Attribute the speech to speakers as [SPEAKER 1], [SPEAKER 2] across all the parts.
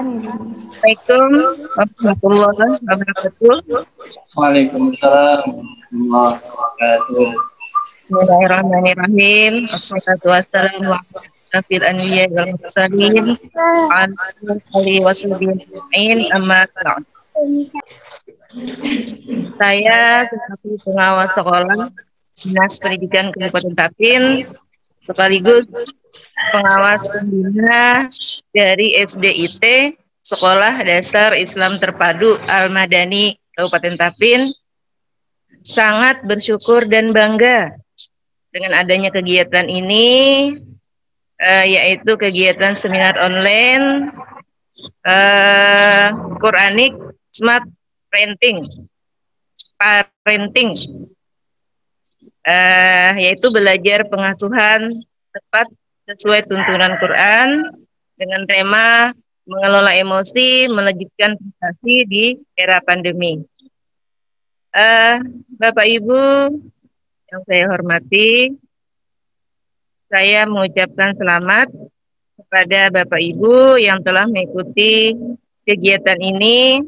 [SPEAKER 1] Assalamualaikum warahmatullahi wabarakatuh.
[SPEAKER 2] Waalaikumsalam warahmatullahi wabarakatuh.
[SPEAKER 1] Bismillahirrahmanirrahim. Assalatu wassalamu ala asyrafil anbiya'i wal mursalin wa ala alihi washabihi amma ba'd. Saya selaku pengawas sekolah Dinas Pendidikan Kabupaten Tapin sekaligus pengawas pembina dari SDIT Sekolah Dasar Islam Terpadu Al-Madani Kabupaten Tapin sangat bersyukur dan bangga dengan adanya kegiatan ini, yaitu kegiatan seminar online Quranic Smart Parenting, yaitu belajar pengasuhan tepat sesuai tuntunan Quran dengan tema mengelola emosi, melejitkan prestasi di era pandemi. Bapak Ibu yang saya hormati, saya mengucapkan selamat kepada Bapak Ibu yang telah mengikuti kegiatan ini,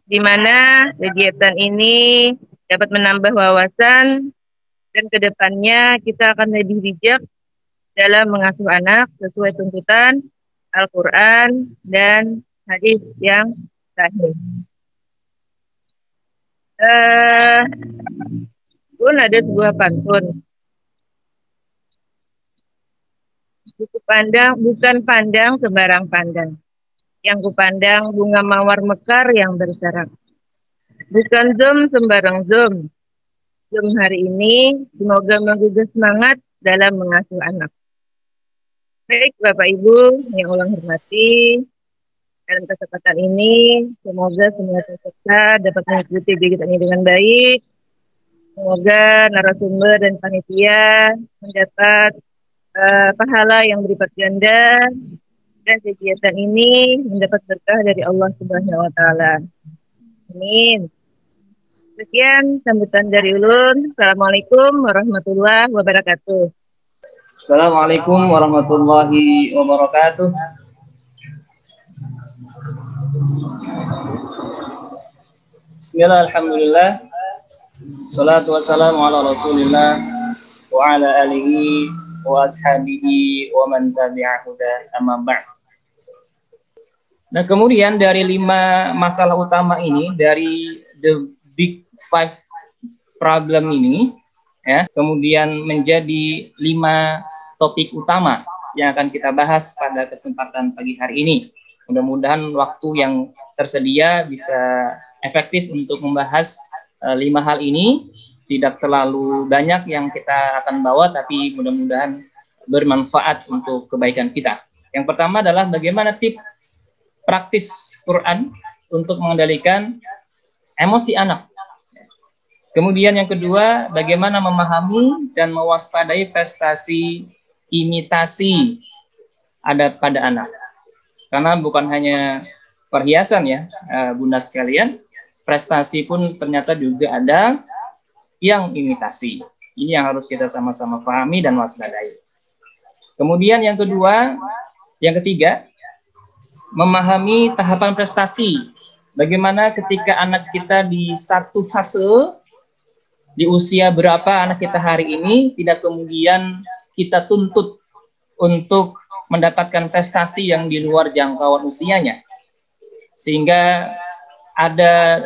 [SPEAKER 1] di mana kegiatan ini dapat menambah wawasan dan kedepannya kita akan lebih bijak dalam mengasuh anak sesuai tuntutan Al-Quran dan hadis yang sahih. Pun ada sebuah pantun. Bukan pandang sembarang pandang. Yang kupandang bunga mawar mekar yang berserak. Bukan zoom sembarang zoom. Zoom hari ini semoga menggugah semangat dalam mengasuh anak. Baik Bapak Ibu yang Allah hormati, dalam kesempatan ini semoga semua peserta dapat mengikuti kegiatan ini dengan baik. Semoga narasumber dan panitia mendapat pahala yang berlipat ganda dan kegiatan ini mendapat berkah dari Allah Subhanahu wa taala. Amin. Sekian sambutan dari ulun. Assalamualaikum warahmatullahi wabarakatuh.
[SPEAKER 2] Assalamualaikum warahmatullahi wabarakatuh. Bismillah, alhamdulillah. Salatu wassalamu ala rasulillah wa ala alihi wa ashabihi wa man tabi'ahu amma ba'd. Nah, kemudian dari 5 masalah utama ini, dari the big 5 problem ini, ya, kemudian menjadi 5 topik utama yang akan kita bahas pada kesempatan pagi hari ini. Mudah-mudahan waktu yang tersedia bisa efektif untuk membahas 5 hal ini. Tidak terlalu banyak yang kita akan bawa, tapi mudah-mudahan bermanfaat untuk kebaikan kita. Yang pertama adalah bagaimana tips praktis Quran untuk mengendalikan emosi anak. Kemudian yang kedua, bagaimana memahami dan mewaspadai prestasi imitasi ada pada anak. Karena bukan hanya perhiasan ya, bunda sekalian, prestasi pun ternyata juga ada yang imitasi. Ini yang harus kita sama-sama pahami dan waspadai. Kemudian yang ketiga, memahami tahapan prestasi. Bagaimana ketika anak kita di satu fase, di usia berapa anak kita hari ini, tidak kemudian kita tuntut untuk mendapatkan prestasi yang di luar jangkauan usianya. Sehingga ada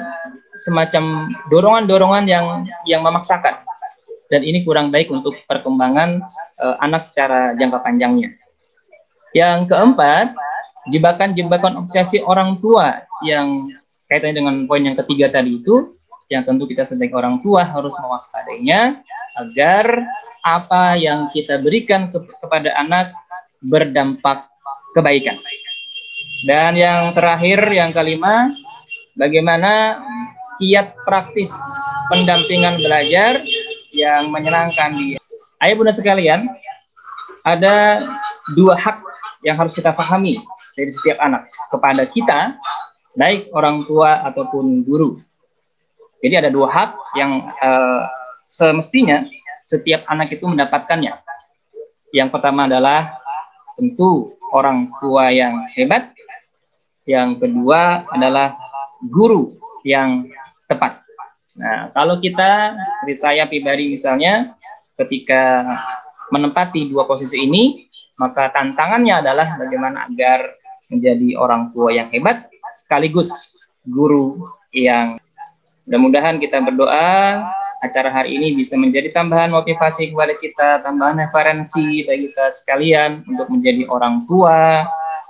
[SPEAKER 2] semacam dorongan-dorongan yang memaksakan. Dan ini kurang baik untuk perkembangan anak secara jangka panjangnya. Yang keempat, jebakan-jebakan obsesi orang tua yang kaitannya dengan poin yang ketiga tadi itu, yang tentu kita sebagai orang tua harus mewaspadainya agar apa yang kita berikan kepada anak berdampak kebaikan. Dan yang terakhir, yang kelima, bagaimana kiat praktis pendampingan belajar yang menyenangkan dia. Ayo bunda sekalian, ada 2 hak yang harus kita pahami dari setiap anak kepada kita, baik orang tua ataupun guru. Jadi ada 2 hak yang semestinya setiap anak itu mendapatkannya. Yang pertama adalah tentu orang tua yang hebat. Yang kedua adalah guru yang tepat. Nah, kalau kita, seperti saya pribadi misalnya, ketika menempati dua posisi ini, maka tantangannya adalah bagaimana agar menjadi orang tua yang hebat, sekaligus guru yang. Mudah-mudahan kita berdoa, acara hari ini bisa menjadi tambahan motivasi kepada kita, tambahan referensi bagi kita sekalian untuk menjadi orang tua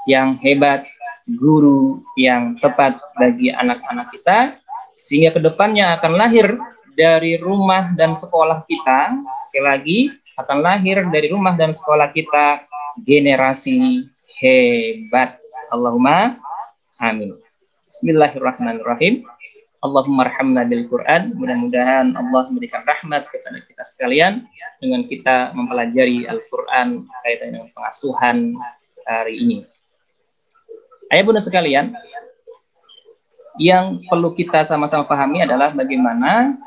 [SPEAKER 2] yang hebat, guru yang tepat bagi anak-anak kita, sehingga kedepannya akan lahir dari rumah dan sekolah kita, sekali lagi, akan lahir dari rumah dan sekolah kita generasi hebat. Allahumma amin. Bismillahirrahmanirrahim. Allahumma arhamna bil Quran. Mudah-mudahan Allah memberikan rahmat kepada kita sekalian dengan kita mempelajari Al-Quran kaitan dengan pengasuhan hari ini. Ayah bunda sekalian, yang perlu kita sama-sama pahami adalah bagaimana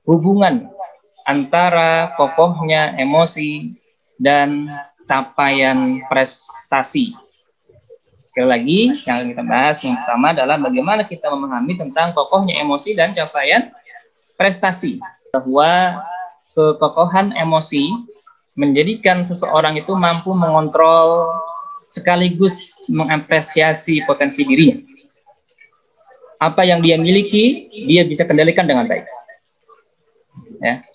[SPEAKER 2] hubungan antara kokohnya emosi dan capaian prestasi. Sekali lagi, yang kita bahas yang pertama adalah bagaimana kita memahami tentang kokohnya emosi dan capaian prestasi. Bahwa kekokohan emosi menjadikan seseorang itu mampu mengontrol sekaligus mengapresiasi potensi dirinya. Apa yang dia miliki, dia bisa kendalikan dengan baik. Ya.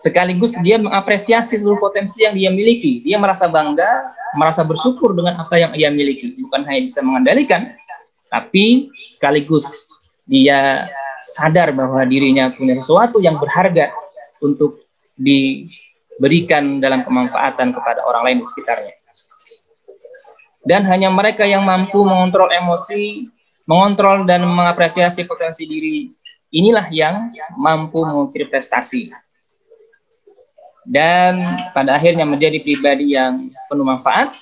[SPEAKER 2] Sekaligus dia mengapresiasi seluruh potensi yang dia miliki. Dia merasa bangga, merasa bersyukur dengan apa yang ia miliki. Bukan hanya bisa mengendalikan, tapi sekaligus dia sadar bahwa dirinya punya sesuatu yang berharga untuk diberikan dalam kemanfaatan kepada orang lain di sekitarnya. Dan hanya mereka yang mampu mengontrol emosi, mengontrol dan mengapresiasi potensi diri, inilah yang mampu mengukir prestasi. Dan pada akhirnya menjadi pribadi yang penuh manfaat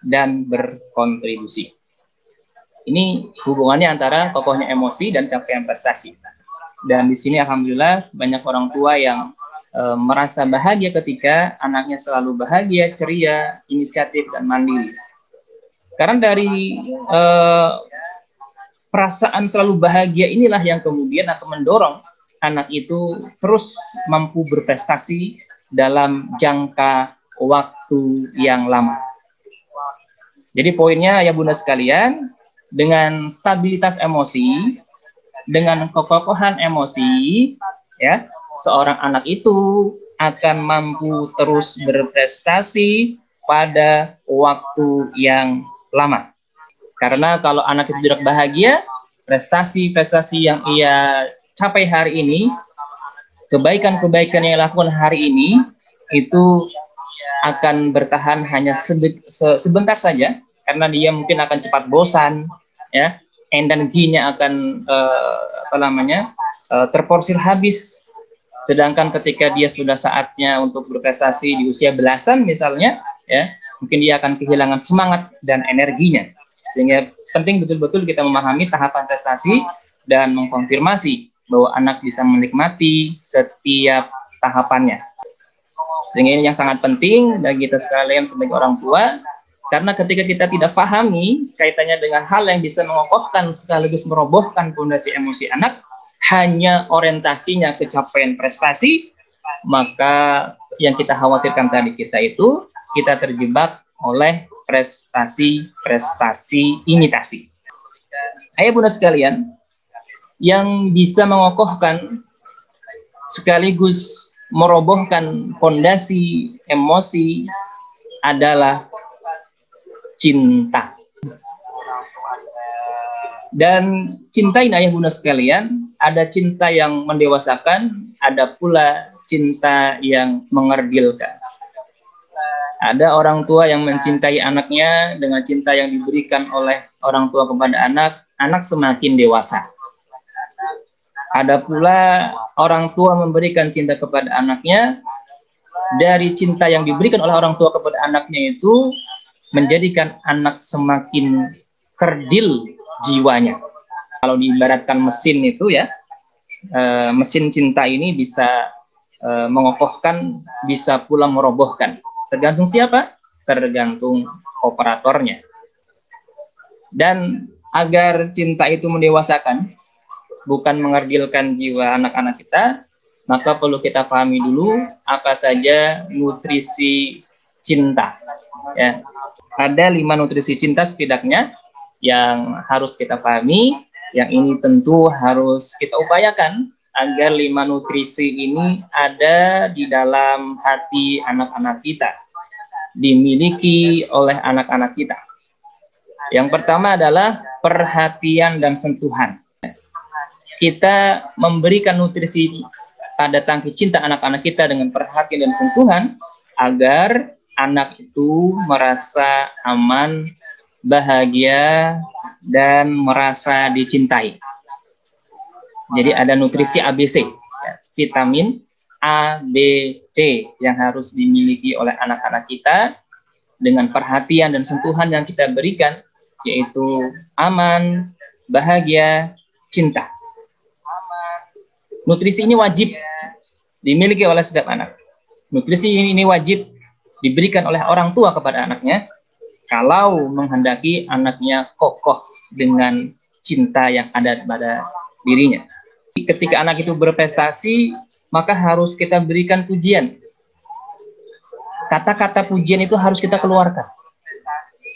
[SPEAKER 2] dan berkontribusi. Ini hubungannya antara kokohnya emosi dan capaian prestasi. Dan di sini alhamdulillah banyak orang tua yang merasa bahagia ketika anaknya selalu bahagia, ceria, inisiatif, dan mandiri. Karena dari perasaan selalu bahagia inilah yang kemudian akan mendorong anak itu terus mampu berprestasi dalam jangka waktu yang lama. Jadi poinnya ya bunda sekalian, dengan stabilitas emosi, dengan kekokohan emosi, ya, seorang anak itu akan mampu terus berprestasi pada waktu yang lama. Karena kalau anak itu tidak bahagia, prestasi-prestasi yang ia capai hari ini, kebaikan-kebaikan yang ia lakukan hari ini, itu akan bertahan hanya sebentar saja, karena dia mungkin akan cepat bosan, ya, energinya akan terporsir habis. Sedangkan ketika dia sudah saatnya untuk berprestasi di usia belasan misalnya, ya, mungkin dia akan kehilangan semangat dan energinya. Sehingga penting betul-betul kita memahami tahapan prestasi dan mengkonfirmasi bahwa anak bisa menikmati setiap tahapannya. Sehingga ini yang sangat penting bagi kita sekalian sebagai orang tua, karena ketika kita tidak pahami kaitannya dengan hal yang bisa mengokohkan sekaligus merobohkan fondasi emosi anak, hanya orientasinya ke capaian prestasi, maka yang kita khawatirkan tadi kita terjebak oleh prestasi-prestasi imitasi. Ayah bunda sekalian, yang bisa mengokohkan sekaligus merobohkan fondasi emosi adalah cinta. Dan cinta ini ayah bunda sekalian, ada cinta yang mendewasakan, ada pula cinta yang mengerdilkan. Ada orang tua yang mencintai anaknya dengan cinta yang diberikan oleh orang tua kepada anak, anak semakin dewasa. Ada pula orang tua memberikan cinta kepada anaknya, dari cinta yang diberikan oleh orang tua kepada anaknya itu menjadikan anak semakin kerdil jiwanya. Kalau diibaratkan mesin itu ya, mesin cinta ini bisa mengokohkan, bisa pula merobohkan. Tergantung siapa? tergantung operatornya. Dan agar cinta itu mendewasakan, bukan mengerdilkan jiwa anak-anak kita, maka perlu kita pahami dulu apa saja nutrisi cinta. Ya. Ada 5 nutrisi cinta setidaknya yang harus kita pahami, yang ini tentu harus kita upayakan agar 5 nutrisi ini ada di dalam hati anak-anak kita, dimiliki oleh anak-anak kita. Yang pertama adalah perhatian dan sentuhan. Kita memberikan nutrisi pada tangki cinta anak-anak kita dengan perhatian dan sentuhan agar anak itu merasa aman, bahagia, dan merasa dicintai. Jadi ada nutrisi ABC, vitamin A, B, C yang harus dimiliki oleh anak-anak kita dengan perhatian dan sentuhan yang kita berikan, yaitu aman, bahagia, cinta. Nutrisi ini wajib dimiliki oleh setiap anak. Nutrisi ini wajib diberikan oleh orang tua kepada anaknya kalau menghendaki anaknya kokoh dengan cinta yang ada pada dirinya. Ketika anak itu berprestasi, maka harus kita berikan pujian. Kata-kata pujian itu harus kita keluarkan,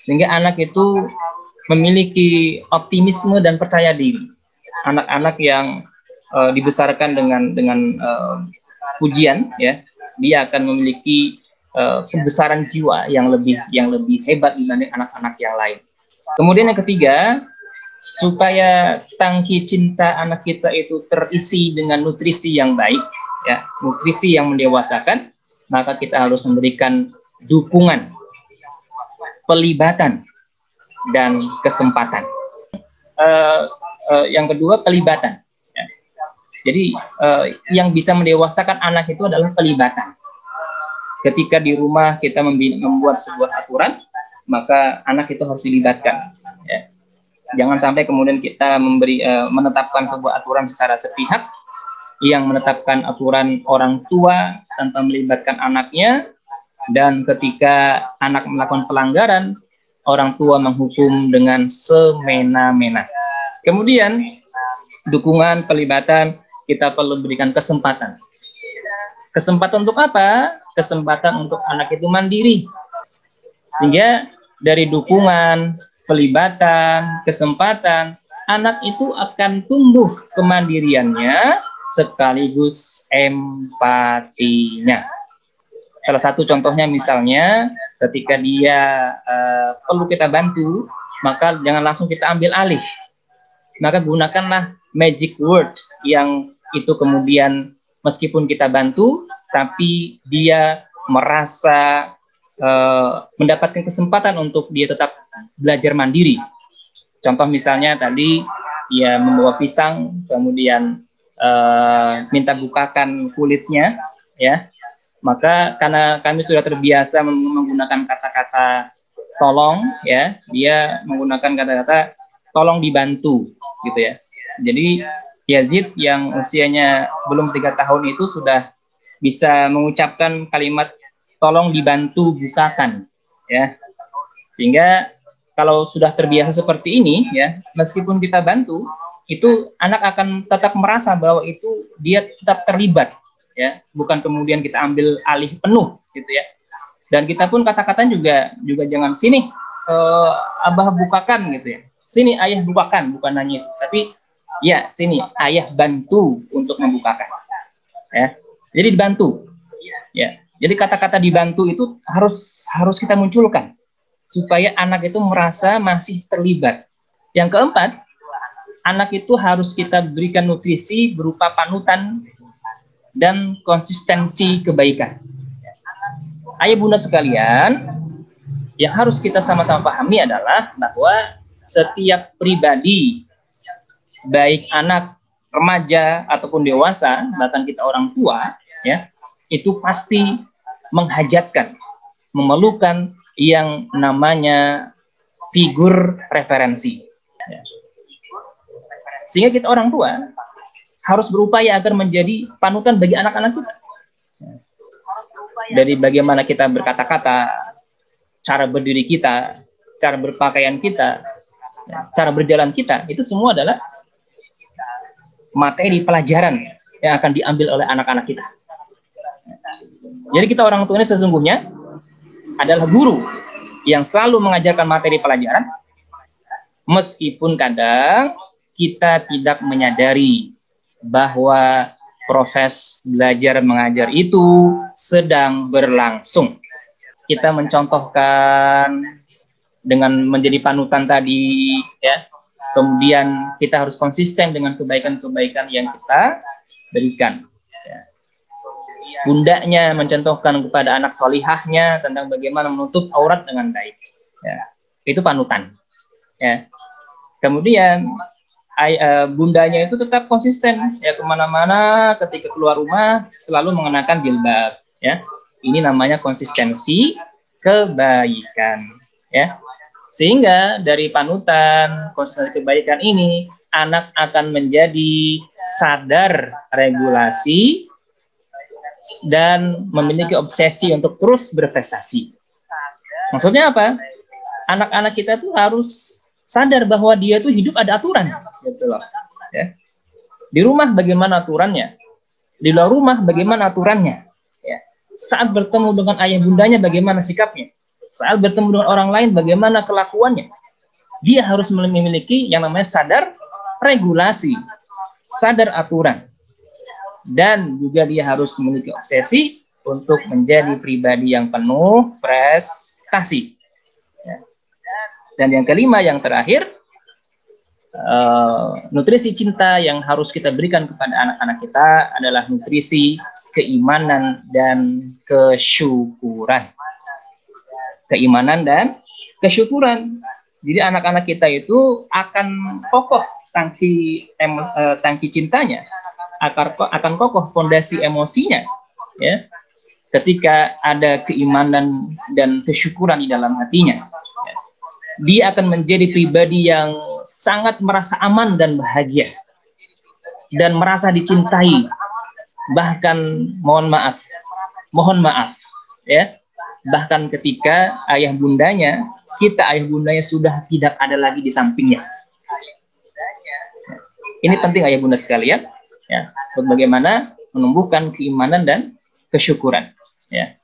[SPEAKER 2] sehingga anak itu memiliki optimisme dan percaya diri. Anak-anak yang dibesarkan dengan pujian, ya, dia akan memiliki kebesaran jiwa yang lebih hebat dibanding anak-anak yang lain. Kemudian yang ketiga, supaya tangki cinta anak kita itu terisi dengan nutrisi yang baik, ya, nutrisi yang mendewasakan, maka kita harus memberikan dukungan, pelibatan, dan kesempatan. Yang kedua, pelibatan. Ya. Jadi yang bisa mendewasakan anak itu adalah pelibatan. Ketika di rumah kita membuat sebuah aturan, maka anak itu harus dilibatkan. Ya. Jangan sampai kemudian kita menetapkan sebuah aturan secara sepihak, yang menetapkan aturan orang tua tanpa melibatkan anaknya, dan ketika anak melakukan pelanggaran, orang tua menghukum dengan semena-mena. Kemudian, dukungan, pelibatan, kita perlu berikan kesempatan. Kesempatan untuk apa? Kesempatan untuk anak itu mandiri. Sehingga dari dukungan, pelibatan, kesempatan, anak itu akan tumbuh kemandiriannya sekaligus empatinya. Salah satu contohnya misalnya ketika dia perlu kita bantu, maka jangan langsung kita ambil alih. Maka gunakanlah magic word yang itu kemudian meskipun kita bantu, tapi dia merasa mendapatkan kesempatan untuk dia tetap belajar mandiri. Contoh misalnya tadi dia membawa pisang, kemudian minta bukakan kulitnya, ya. Maka karena kami sudah terbiasa menggunakan kata-kata tolong, ya, dia menggunakan kata-kata tolong dibantu, gitu ya. Jadi Yazid yang usianya belum 3 tahun itu sudah bisa mengucapkan kalimat tolong dibantu bukakan, ya. Sehingga kalau sudah terbiasa seperti ini, ya, meskipun kita bantu, itu anak akan tetap merasa bahwa itu dia tetap terlibat, ya, bukan kemudian kita ambil alih penuh, gitu ya. Dan kita pun kata-kata juga jangan sini abah bukakan, gitu ya. Sini ayah bukakan, bukan hanya itu, tapi ya sini ayah bantu untuk membukakan, ya. Jadi dibantu, ya. Jadi kata-kata dibantu itu harus kita munculkan supaya anak itu merasa masih terlibat. Yang keempat, anak itu harus kita berikan nutrisi berupa panutan dan konsistensi kebaikan. Ayah bunda sekalian, yang harus kita sama-sama pahami adalah bahwa setiap pribadi, baik anak, remaja, ataupun dewasa, bahkan kita orang tua, ya, itu pasti menghajatkan, memerlukan yang namanya figur referensi. Ya. Sehingga kita orang tua harus berupaya agar menjadi panutan bagi anak-anak kita. Dari bagaimana kita berkata-kata, cara berdiri kita, cara berpakaian kita, cara berjalan kita, itu semua adalah materi pelajaran yang akan diambil oleh anak-anak kita. Jadi kita orang tua ini sesungguhnya adalah guru yang selalu mengajarkan materi pelajaran, meskipun kadang kita tidak menyadari bahwa proses belajar mengajar itu sedang berlangsung. Kita mencontohkan dengan menjadi panutan tadi, ya. Kemudian kita harus konsisten dengan kebaikan-kebaikan yang kita berikan. Ya. Bundanya mencontohkan kepada anak solihahnya tentang bagaimana menutup aurat dengan baik. Ya. Itu panutan. Ya. Kemudian bundanya itu tetap konsisten, ya, kemana-mana ketika keluar rumah selalu mengenakan jilbab. Ya. Ini namanya konsistensi kebaikan. Ya. Sehingga dari panutan konsistensi kebaikan ini, anak akan menjadi sadar regulasi dan memiliki obsesi untuk terus berprestasi. Maksudnya apa? Anak-anak kita tuh harus sadar bahwa dia tuh hidup ada aturan, gitu loh. Ya. Di rumah bagaimana aturannya? Di luar rumah bagaimana aturannya? Ya. Saat bertemu dengan ayah bundanya bagaimana sikapnya? Saat bertemu dengan orang lain bagaimana kelakuannya? Dia harus memiliki yang namanya sadar regulasi, sadar aturan. Dan juga dia harus memiliki obsesi untuk menjadi pribadi yang penuh prestasi. Ya. Dan yang kelima, yang terakhir, nutrisi cinta yang harus kita berikan kepada anak-anak kita adalah nutrisi keimanan dan kesyukuran. Keimanan dan kesyukuran. Jadi anak-anak kita itu akan kokoh tangki cintanya, akan kokoh fondasi emosinya, ya, ketika ada keimanan dan kesyukuran di dalam hatinya. Ya. Dia akan menjadi pribadi yang sangat merasa aman dan bahagia dan merasa dicintai. Bahkan mohon maaf, ya. Bahkan ketika ayah bundanya sudah tidak ada lagi di sampingnya. Ini penting ayah bunda sekalian, ya, bagaimana menumbuhkan keimanan dan kesyukuran. Ya.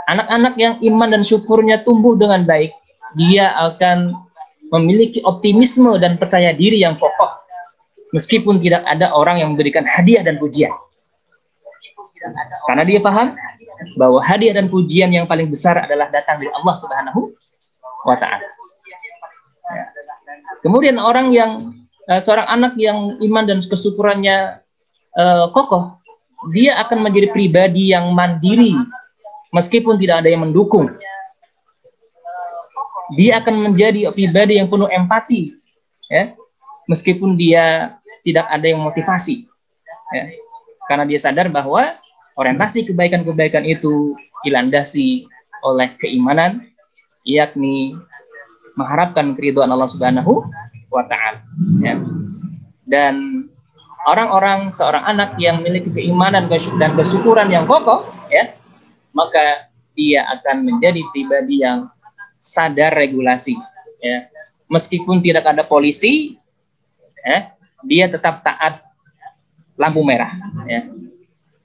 [SPEAKER 2] Anak-anak yang iman dan syukurnya tumbuh dengan baik, dia akan memiliki optimisme dan percaya diri yang kokoh, meskipun tidak ada orang yang memberikan hadiah dan pujian. Karena dia paham bahwa hadiah dan pujian yang paling besar adalah datang dari Allah Subhanahu wa Ta'ala. Ya. Kemudian seorang anak yang iman dan kesyukurannya kokoh, dia akan menjadi pribadi yang mandiri meskipun tidak ada yang mendukung. Dia akan menjadi pribadi yang penuh empati, ya, meskipun dia tidak ada yang motivasi. Ya. Karena dia sadar bahwa orientasi kebaikan-kebaikan itu dilandasi oleh keimanan, yakni mengharapkan keridhaan Allah Subhanahu wa Ta'ala. Ya. Dan seorang anak yang memiliki keimanan dan kesyukuran yang kokoh, ya, maka dia akan menjadi pribadi yang sadar regulasi. Ya. Meskipun tidak ada polisi, ya, dia tetap taat lampu merah. Ya.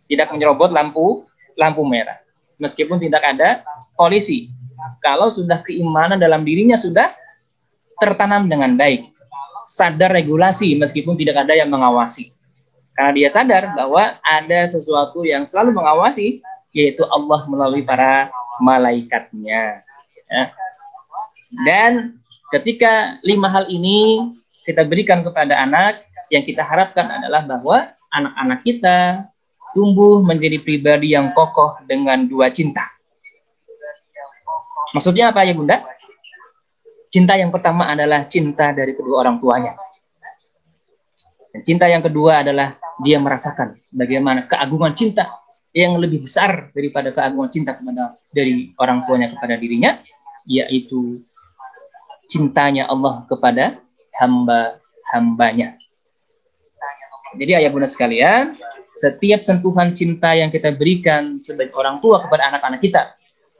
[SPEAKER 2] Tidak menyerobot lampu merah, meskipun tidak ada polisi. Kalau sudah keimanan dalam dirinya sudah tertanam dengan baik, sadar regulasi meskipun tidak ada yang mengawasi, karena dia sadar bahwa ada sesuatu yang selalu mengawasi, yaitu Allah melalui para malaikatnya. Ya. Dan ketika 5 hal ini kita berikan kepada anak, yang kita harapkan adalah bahwa anak-anak kita tumbuh menjadi pribadi yang kokoh dengan 2 cinta. Maksudnya apa ya bunda? Cinta yang pertama adalah cinta dari kedua orang tuanya. Dan cinta yang kedua adalah dia merasakan bagaimana keagungan cinta yang lebih besar daripada keagungan cinta dari orang tuanya kepada dirinya, yaitu cintanya Allah kepada hamba-hambanya. Jadi ayah bunda sekalian, setiap sentuhan cinta yang kita berikan sebagai orang tua kepada anak-anak kita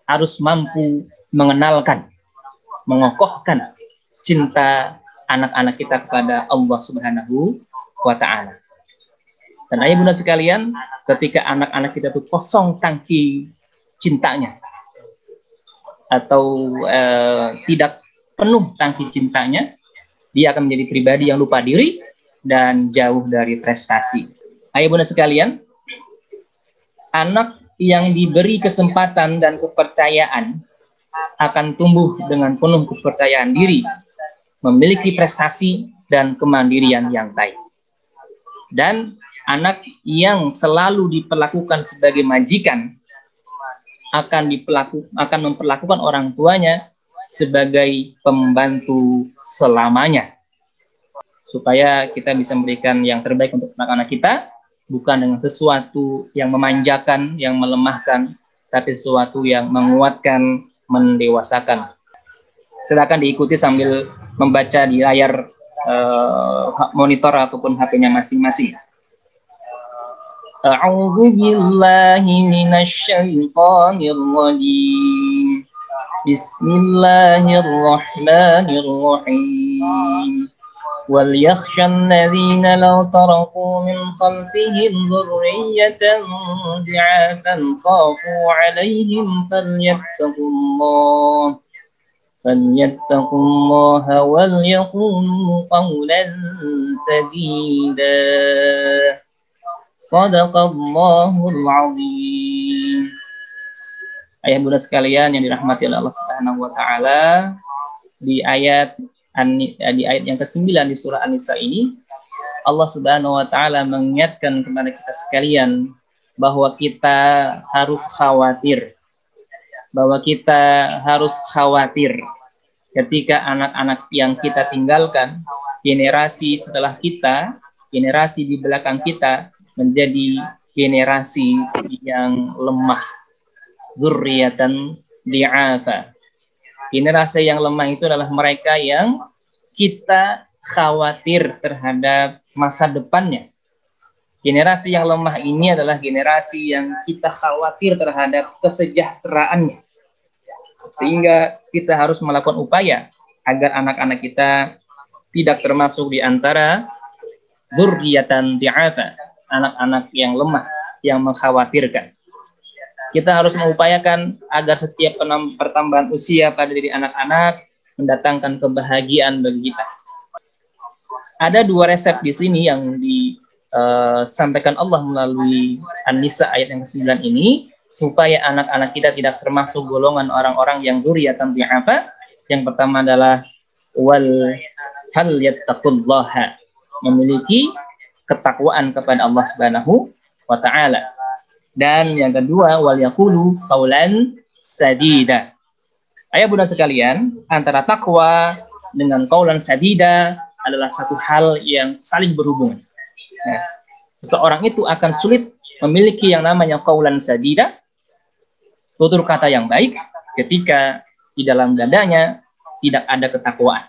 [SPEAKER 2] harus mampu mengenalkan, mengokohkan cinta anak-anak kita kepada Allah Subhanahu wa Ta'ala. Dan ayah bunda sekalian, ketika anak-anak kita itu kosong tangki cintanya, atau tidak penuh tangki cintanya, dia akan menjadi pribadi yang lupa diri dan jauh dari prestasi. Ayah bunda sekalian, anak yang diberi kesempatan dan kepercayaan akan tumbuh dengan penuh kepercayaan diri, memiliki prestasi dan kemandirian yang baik. Dan anak yang selalu diperlakukan sebagai majikan akan memperlakukan orang tuanya sebagai pembantu selamanya. Supaya kita bisa memberikan yang terbaik untuk anak-anak kita, bukan dengan sesuatu yang memanjakan, yang melemahkan, tapi sesuatu yang menguatkan, mendewasakan. Silakan diikuti sambil membaca di layar monitor ataupun HP-nya masing-masing. A'udzu billahi minasy syaithanir rajim. Bismillahirrahmanirrahim. Wal yakhshan ladzina law taraku min khalfihim dzurriyyatan dhi'afan khafu 'alaihim falyattaqullaha wal yaqulu qawlan sadida. Shadaqallahul azim. Ayah bunda sekalian yang dirahmati oleh Allah Subhanahu wa Ta'ala, di ayat yang ke-9 di surah An-Nisa ini, Allah Subhanahu wa Ta'ala mengingatkan kepada kita sekalian bahwa kita harus khawatir, ketika anak-anak yang kita tinggalkan, generasi setelah kita, generasi di belakang kita, menjadi generasi yang lemah, dzurriyyatan dhi'afa. Generasi yang lemah itu adalah mereka yang kita khawatir terhadap masa depannya. Generasi yang lemah ini adalah generasi yang kita khawatir terhadap kesejahteraannya. Sehingga kita harus melakukan upaya agar anak-anak kita tidak termasuk di antara dzurriyyatan dhi'afa, anak-anak yang lemah, yang mengkhawatirkan. Kita harus mengupayakan agar setiap pertambahan usia pada diri anak-anak mendatangkan kebahagiaan bagi kita. Ada 2 resep di sini yang disampaikan Allah melalui An-Nisa ayat yang ke-9 ini, supaya anak-anak kita tidak termasuk golongan orang-orang yang dzurriyyatan dhi'afa. Yang pertama adalah wal falyattaqullaha, memiliki ketakwaan kepada Allah Subhanahu wa Ta'ala. Dan yang kedua, wal yaqulu qaulan sadida. Ayah bunda sekalian, antara takwa dengan qaulan sadida adalah satu hal yang saling berhubungan. Nah, seseorang itu akan sulit memiliki yang namanya qaulan sadida, tutur kata yang baik, ketika di dalam dadanya tidak ada ketakwaan.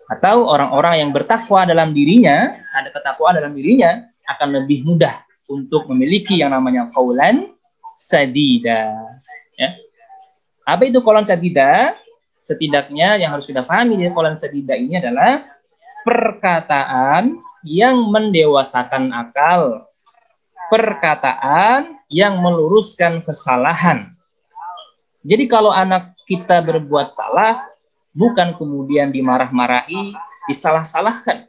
[SPEAKER 2] Atau orang-orang yang bertakwa dalam dirinya, ada ketakwaan dalam dirinya, akan lebih mudah untuk memiliki yang namanya qaulan sadida. Ya. Apa itu qaulan sadida? Setidaknya yang harus kita pahami dari qaulan sadida ini adalah perkataan yang mendewasakan akal, perkataan yang meluruskan kesalahan. Jadi kalau anak kita berbuat salah, bukan kemudian dimarah-marahi, disalah-salahkan.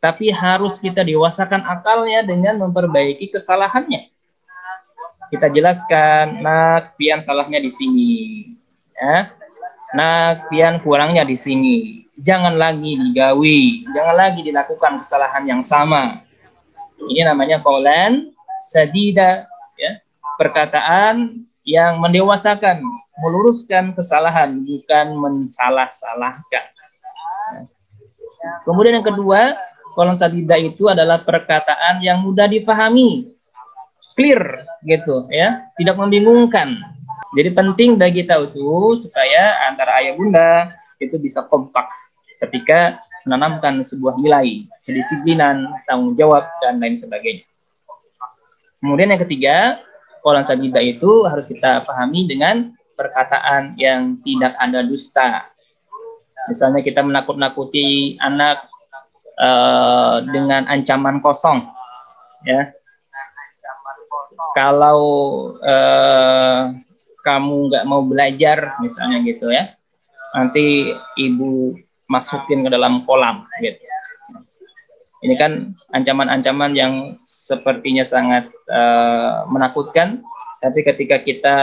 [SPEAKER 2] Tapi harus kita dewasakan akalnya dengan memperbaiki kesalahannya. Kita jelaskan, nak, pian salahnya di sini. Ya. Nak, pian kurangnya di sini. Jangan lagi digawi, jangan lagi dilakukan kesalahan yang sama. Ini namanya qaulan sadida, ya. Perkataan yang mendewasakan, meluruskan kesalahan, bukan mensalah-salahkan. Kemudian yang kedua, qaulan sadida itu adalah perkataan yang mudah difahami, clear gitu ya, tidak membingungkan. Jadi penting bagi kita itu supaya antara ayah bunda itu bisa kompak ketika menanamkan sebuah nilai, kedisiplinan, tanggung jawab, dan lain sebagainya. Kemudian yang ketiga, qaulan sadida itu harus kita pahami dengan perkataan yang tidak ada dusta. Misalnya kita menakut-nakuti anak dengan ancaman kosong, ya. Kalau kamu nggak mau belajar, misalnya gitu ya, nanti ibu masukin ke dalam kolam, gitu. Ini kan ancaman-ancaman yang sepertinya sangat menakutkan, tapi ketika kita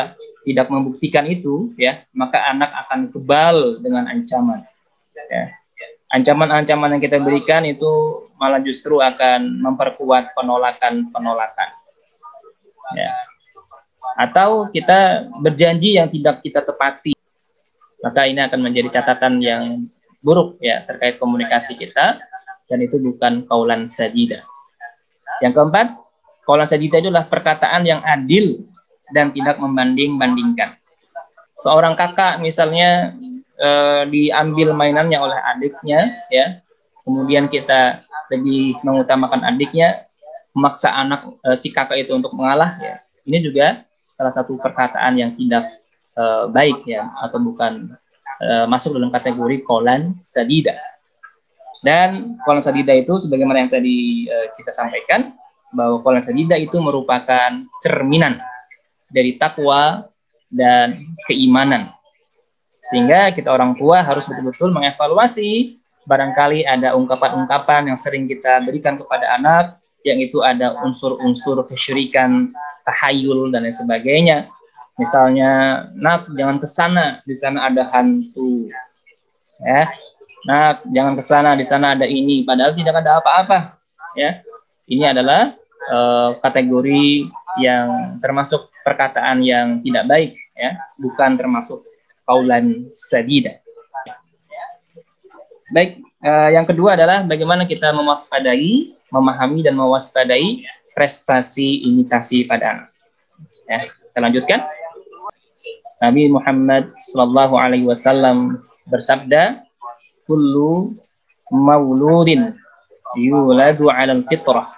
[SPEAKER 2] tidak membuktikan itu, ya, maka anak akan kebal dengan ancaman. Ya. Ancaman-ancaman yang kita berikan itu malah justru akan memperkuat penolakan-penolakan. Ya. Atau kita berjanji yang tidak kita tepati, maka ini akan menjadi catatan yang buruk ya terkait komunikasi kita, dan itu bukan qaulan sadida. Yang keempat, qaulan sadida itu adalah perkataan yang adil dan tidak membanding-bandingkan. Seorang kakak misalnya diambil mainannya oleh adiknya, ya, kemudian kita lebih mengutamakan adiknya, memaksa anak si kakak itu untuk mengalah, ya, ini juga salah satu perkataan yang tidak baik, ya, atau bukan masuk dalam kategori qaulan sadida. Dan qaulan sadida itu sebagaimana yang tadi kita sampaikan, bahwa qaulan sadida itu merupakan cerminan dari takwa dan keimanan. Sehingga kita orang tua harus betul-betul mengevaluasi, barangkali ada ungkapan-ungkapan yang sering kita berikan kepada anak, yang itu ada unsur-unsur kesyirikan, tahayul, dan lain sebagainya. Misalnya, nak, jangan ke sana, di sana ada hantu. Ya, nak, jangan ke sana, di sana ada ini, padahal tidak ada apa-apa. Ya, ini adalah kategori yang termasuk perkataan yang tidak baik, ya, bukan termasuk qaulan sadida. Baik, yang kedua adalah bagaimana kita mewaspadai, memahami dan mewaspadai prestasi imitasi pada anak. Ya, kita lanjutkan. Nabi Muhammad sallallahu alaihi wasallam bersabda, "Kullu mauludin yuladu 'alal fitrah,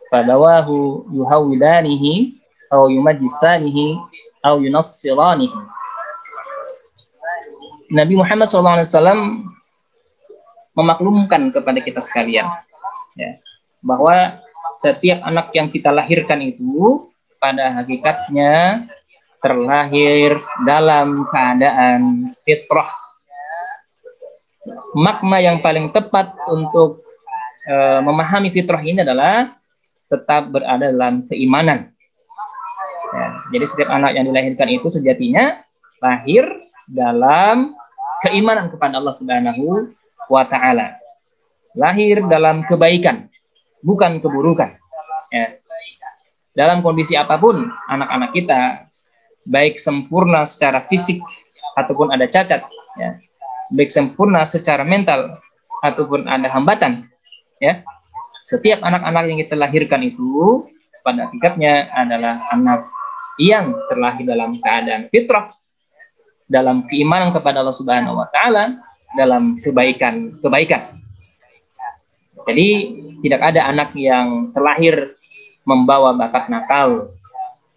[SPEAKER 2] fabawahu yuhawidanihi aw yumajjisanihi aw yunassiranihi." Nabi Muhammad SAW memaklumkan kepada kita sekalian, ya, bahwa setiap anak yang kita lahirkan itu pada hakikatnya terlahir dalam keadaan fitrah. Makna yang paling tepat untuk memahami fitrah ini adalah tetap berada dalam keimanan. Ya, jadi setiap anak yang dilahirkan itu sejatinya lahir dalam keimanan kepada Allah Subhanahu wa Ta'ala. Lahir dalam kebaikan, bukan keburukan. Ya. Dalam kondisi apapun anak-anak kita, baik sempurna secara fisik ataupun ada cacat, ya, baik sempurna secara mental ataupun ada hambatan, ya, setiap anak-anak yang kita lahirkan itu pada hakikatnya adalah anak yang terlahir dalam keadaan fitrah, dalam keimanan kepada Allah Subhanahu wa Ta'ala, dalam kebaikan. Jadi tidak ada anak yang terlahir membawa bakat nakal,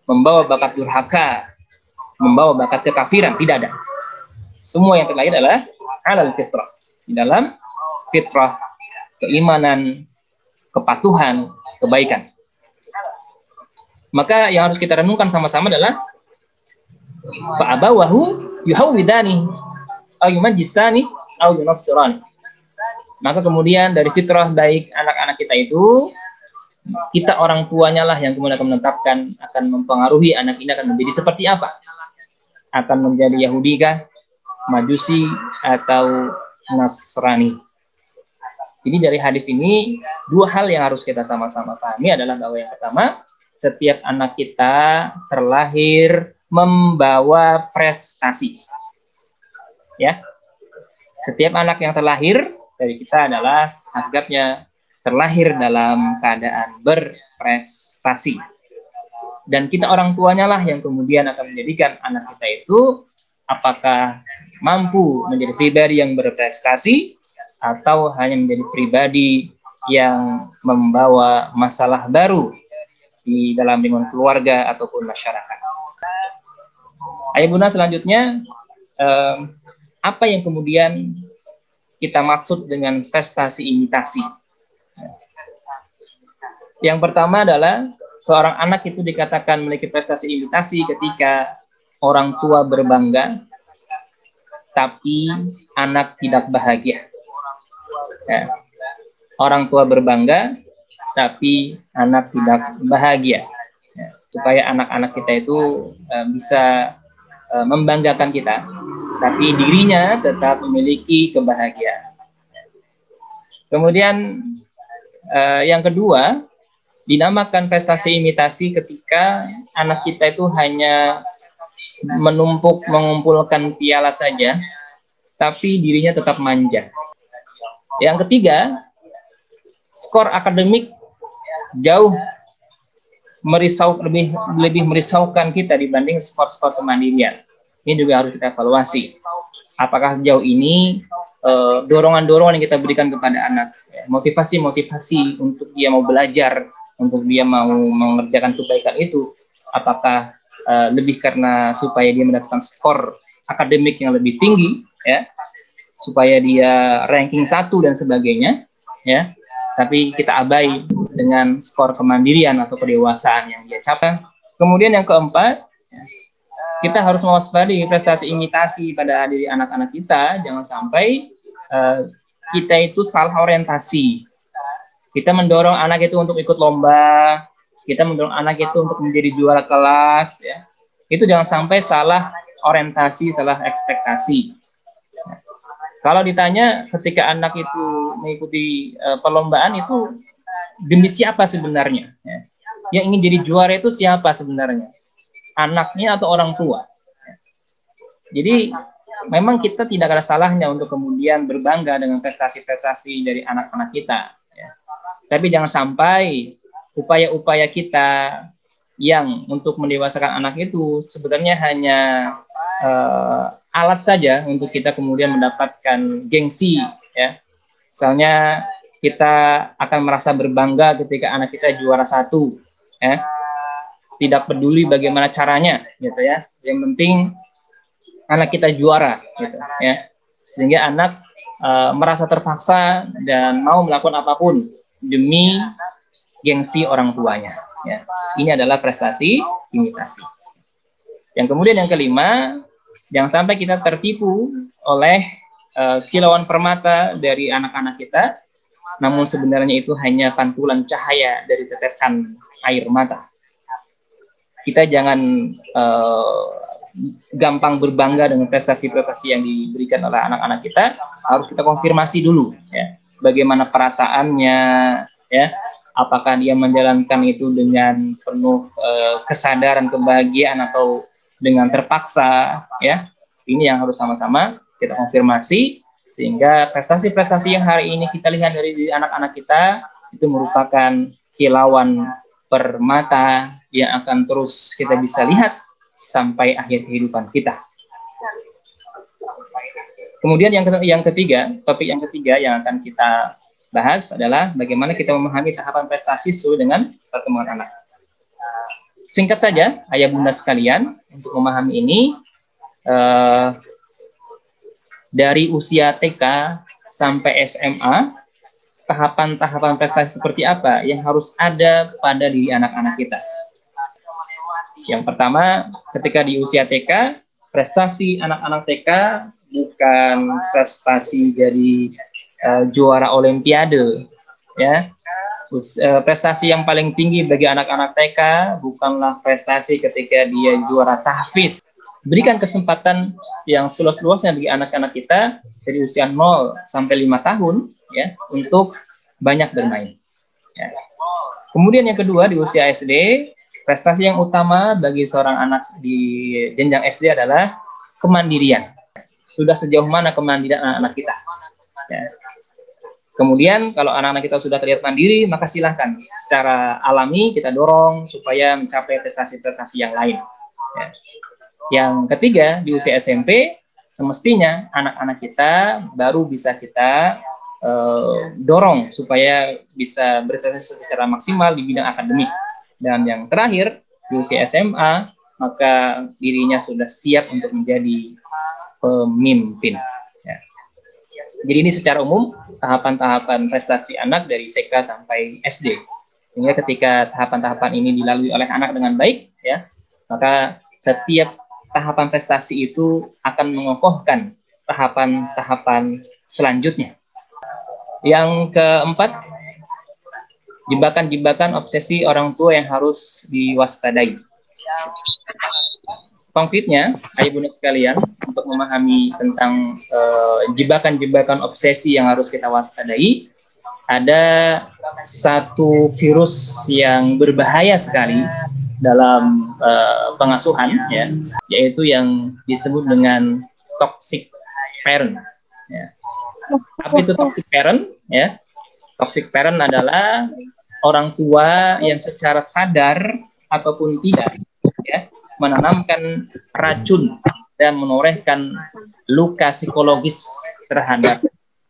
[SPEAKER 2] membawa bakat durhaka, membawa bakat kekafiran, tidak ada. Semua yang terlahir adalah alal fitrah, di dalam fitrah, keimanan, kepatuhan, kebaikan. Maka yang harus kita renungkan sama-sama adalah fa'abawahu yuhawidani aw yumajjisani aw yunassirani. Maka kemudian dari fitrah baik anak-anak kita itu, kita orang tuanya lah yang kemudian akan menetapkan, akan mempengaruhi anak ini akan menjadi seperti apa. Akan menjadi Yahudi kah, Majusi, atau Nasrani. Jadi dari hadis ini, dua hal yang harus kita sama-sama pahami adalah bahwa yang pertama, setiap anak kita terlahir membawa prestasi. Ya, setiap anak yang terlahir dari kita adalah hakikatnya terlahir dalam keadaan berprestasi. Dan kita orang tuanya lah yang kemudian akan menjadikan anak kita itu apakah mampu menjadi pribadi yang berprestasi atau hanya menjadi pribadi yang membawa masalah baru di dalam lingkungan keluarga ataupun masyarakat. Ayah Bunda, selanjutnya apa yang kemudian kita maksud dengan prestasi imitasi? Yang pertama adalah seorang anak itu dikatakan memiliki prestasi imitasi ketika orang tua berbangga, tapi anak tidak bahagia. Ya. Orang tua berbangga, tapi anak tidak bahagia. Ya. Supaya anak-anak kita itu bisa membanggakan kita, tapi dirinya tetap memiliki kebahagiaan. Kemudian yang kedua, dinamakan prestasi imitasi ketika anak kita itu hanya mengumpulkan piala saja, tapi dirinya tetap manja. Yang ketiga, skor akademik jauh lebih merisaukan kita dibanding skor-skor kemandirian. Ini juga harus kita evaluasi. Apakah sejauh ini dorongan-dorongan yang kita berikan kepada anak, motivasi-motivasi untuk dia mau belajar, untuk dia mau mengerjakan kebaikan itu, apakah lebih karena supaya dia mendapatkan skor akademik yang lebih tinggi, ya, supaya dia ranking 1 dan sebagainya, ya, tapi kita abai dengan skor kemandirian atau kedewasaan yang dia capai. Kemudian yang keempat, kita harus mewaspadai prestasi imitasi pada diri anak-anak kita, jangan sampai kita itu salah orientasi. Kita mendorong anak itu untuk ikut lomba, kita mendorong anak itu untuk menjadi juara kelas, ya. Itu jangan sampai salah orientasi, salah ekspektasi. Kalau ditanya ketika anak itu mengikuti perlombaan itu demi siapa sebenarnya? Ya. Yang ingin jadi juara itu siapa sebenarnya? Anaknya atau orang tua? Jadi memang kita tidak ada salahnya untuk kemudian berbangga dengan prestasi-prestasi dari anak-anak kita. Ya. Tapi jangan sampai upaya-upaya kita yang untuk mendewasakan anak itu sebenarnya hanya alat saja untuk kita kemudian mendapatkan gengsi, ya. Misalnya kita akan merasa berbangga ketika anak kita juara 1, ya. Tidak peduli bagaimana caranya, gitu ya. Yang penting anak kita juara, gitu, ya. Sehingga anak merasa terpaksa dan mau melakukan apapun demi gengsi orang tuanya, ya. Ini adalah prestasi imitasi. Yang kemudian yang kelima, jangan sampai kita tertipu oleh kilauan permata dari anak-anak kita, namun sebenarnya itu hanya pantulan cahaya dari tetesan air mata. Kita jangan gampang berbangga dengan prestasi-prestasi yang diberikan oleh anak-anak kita. Harus kita konfirmasi dulu, ya, bagaimana perasaannya, ya, apakah dia menjalankan itu dengan penuh kesadaran kebahagiaan atau dengan terpaksa, ya. Ini yang harus sama-sama kita konfirmasi, sehingga prestasi-prestasi yang hari ini kita lihat dari anak-anak kita itu merupakan kilauan permata yang akan terus kita bisa lihat sampai akhir kehidupan kita. Kemudian yang ketiga, topik yang ketiga yang akan kita bahas adalah bagaimana kita memahami tahapan prestasi sesuai dengan perkembangan anak. Singkat saja, ayah bunda sekalian, untuk memahami ini, dari usia TK sampai SMA, tahapan-tahapan prestasi seperti apa yang harus ada pada diri anak-anak kita. Yang pertama, ketika di usia TK, prestasi anak-anak TK bukan prestasi jadi juara olimpiade, ya. Prestasi yang paling tinggi bagi anak-anak TK bukanlah prestasi ketika dia juara tahfiz. Berikan kesempatan yang seluas-luasnya bagi anak-anak kita dari usia 0 sampai 5 tahun, ya, untuk banyak bermain. Ya. Kemudian yang kedua, di usia SD, prestasi yang utama bagi seorang anak di jenjang SD adalah kemandirian. Sudah sejauh mana kemandirian anak-anak kita? Ya. Kemudian kalau anak-anak kita sudah terlihat mandiri, maka silahkan secara alami kita dorong supaya mencapai prestasi-prestasi yang lain. Ya. Yang ketiga, di usia SMP, semestinya anak-anak kita baru bisa kita dorong supaya bisa berprestasi secara maksimal di bidang akademik. Dan yang terakhir, di usia SMA, maka dirinya sudah siap untuk menjadi pemimpin. Ya. Jadi ini secara umum tahapan-tahapan prestasi anak dari TK sampai SD. Sehingga ketika tahapan-tahapan ini dilalui oleh anak dengan baik, ya, maka setiap tahapan prestasi itu akan mengokohkan tahapan-tahapan selanjutnya. Yang keempat, jebakan-jebakan obsesi orang tua yang harus diwaspadai. Konkretnya, ayah bunda sekalian, untuk memahami tentang jebakan-jebakan obsesi yang harus kita waspadai, ada satu virus yang berbahaya sekali dalam pengasuhan, ya, yaitu yang disebut dengan toxic parent. Ya. Apa itu toxic parent? Ya, toxic parent adalah orang tua yang secara sadar ataupun tidak, ya, menanamkan racun dan menorehkan luka psikologis terhadap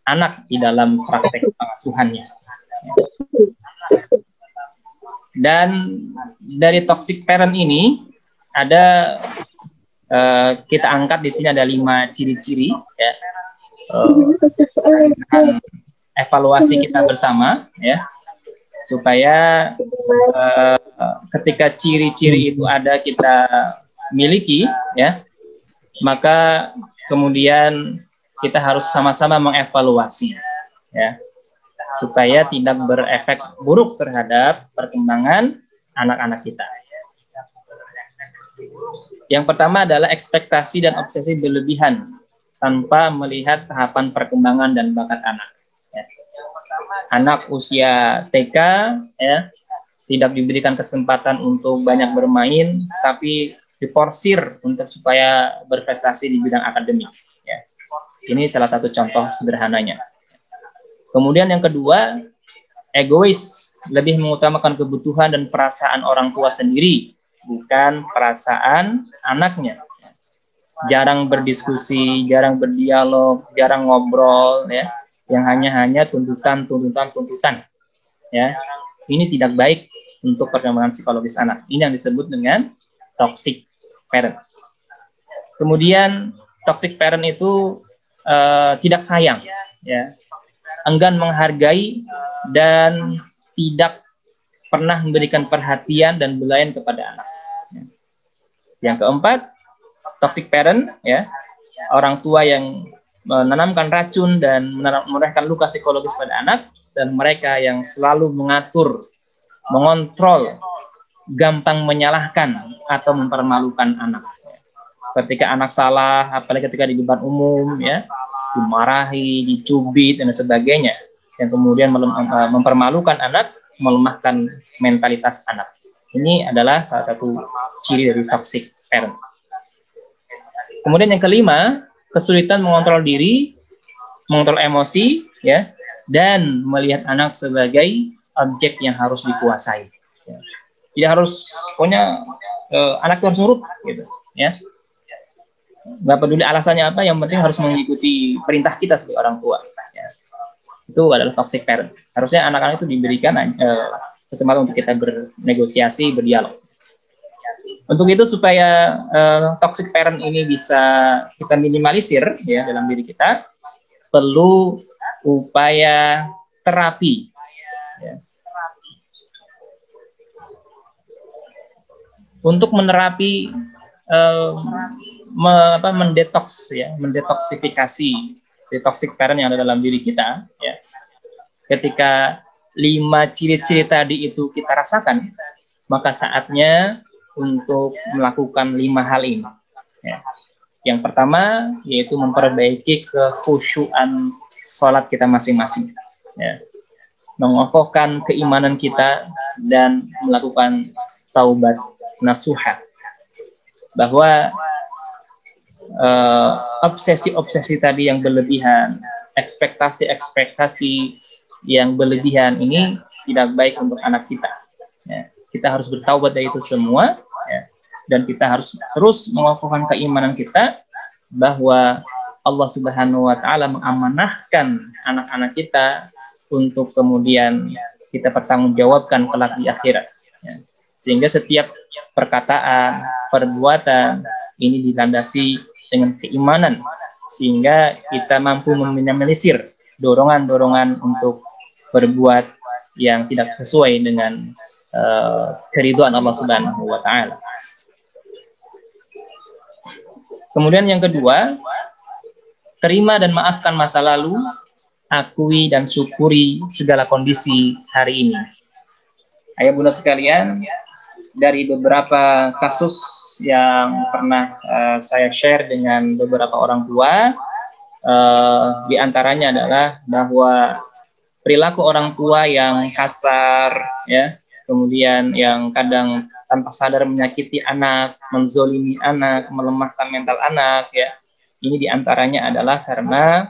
[SPEAKER 2] anak di dalam praktek pengasuhannya. Dan dari toxic parent ini ada kita angkat di sini ada 5 ciri-ciri, ya, evaluasi kita bersama, ya, supaya ketika ciri-ciri itu ada kita miliki, ya, maka kemudian kita harus sama-sama mengevaluasi, ya, supaya tidak berefek buruk terhadap perkembangan anak-anak kita. Yang pertama adalah ekspektasi dan obsesi berlebihan tanpa melihat tahapan perkembangan dan bakat anak. Ya. Anak usia TK, ya, tidak diberikan kesempatan untuk banyak bermain, tapi diporsir untuk supaya berprestasi di bidang akademik. Ya. Ini salah satu contoh sederhananya. Kemudian yang kedua, egois, lebih mengutamakan kebutuhan dan perasaan orang tua sendiri, bukan perasaan anaknya. Jarang berdiskusi, jarang berdialog, jarang ngobrol, ya, yang hanya tuntutan. Ya, ini tidak baik untuk perkembangan psikologis anak. Ini yang disebut dengan toxic parent. Kemudian toxic parent itu tidak sayang, ya, enggan menghargai dan tidak pernah memberikan perhatian dan belayan kepada anak. Yang keempat, toxic parent, ya, orang tua yang menanamkan racun dan menorehkan luka psikologis pada anak, dan mereka yang selalu mengatur, mengontrol, gampang menyalahkan atau mempermalukan anak. Ketika anak salah, apalagi ketika di depan umum, ya, dimarahi, dicubit, dan sebagainya, yang kemudian mempermalukan anak, melemahkan mentalitas anak. Ini adalah salah satu ciri dari toxic parent. Kemudian yang kelima, kesulitan mengontrol diri, mengontrol emosi, ya, dan melihat anak sebagai objek yang harus dikuasai. Ya. Tidak harus, pokoknya anak itu harus nurut, gitu, ya. Nggak peduli alasannya apa, yang penting harus mengikuti perintah kita sebagai orang tua. Ya. Itu adalah toxic parent. Harusnya anak-anak itu diberikan kesempatan untuk kita bernegosiasi, berdialog. Untuk itu supaya toxic parent ini bisa kita minimalisir, ya, dalam diri kita, perlu upaya terapi. Ya. Untuk menerapi, mendetoks, ya, mendetoksifikasi toxic parent yang ada dalam diri kita, ya. Ketika 5 ciri-ciri tadi itu kita rasakan, maka saatnya untuk melakukan 5 hal ini. Ya. Yang pertama yaitu memperbaiki kekhusyuan sholat kita masing-masing. Ya. Mengokohkan keimanan kita dan melakukan taubat nasuha. Bahwa obsesi-obsesi tadi yang berlebihan, ekspektasi-ekspektasi yang berlebihan ini tidak baik untuk anak kita. Ya. Kita harus bertaubat dari itu semua, ya, dan kita harus terus mengokohkan keimanan kita bahwa Allah Subhanahu wa Ta'ala mengamanahkan anak-anak kita untuk kemudian kita pertanggungjawabkan kelak di akhirat. Ya. Sehingga setiap perkataan, perbuatan ini dilandasi dengan keimanan, sehingga kita mampu meminimalisir dorongan-dorongan untuk berbuat yang tidak sesuai dengan keridhaan Allah Subhanahu wa Ta'ala. Kemudian yang kedua, terima dan maafkan masa lalu, akui dan syukuri segala kondisi hari ini. Ayah bunda sekalian, dari beberapa kasus yang pernah saya share dengan beberapa orang tua, di antaranya adalah bahwa perilaku orang tua yang kasar, ya, kemudian yang kadang tanpa sadar menyakiti anak, menzolimi anak, melemahkan mental anak, ya, ini diantaranya adalah karena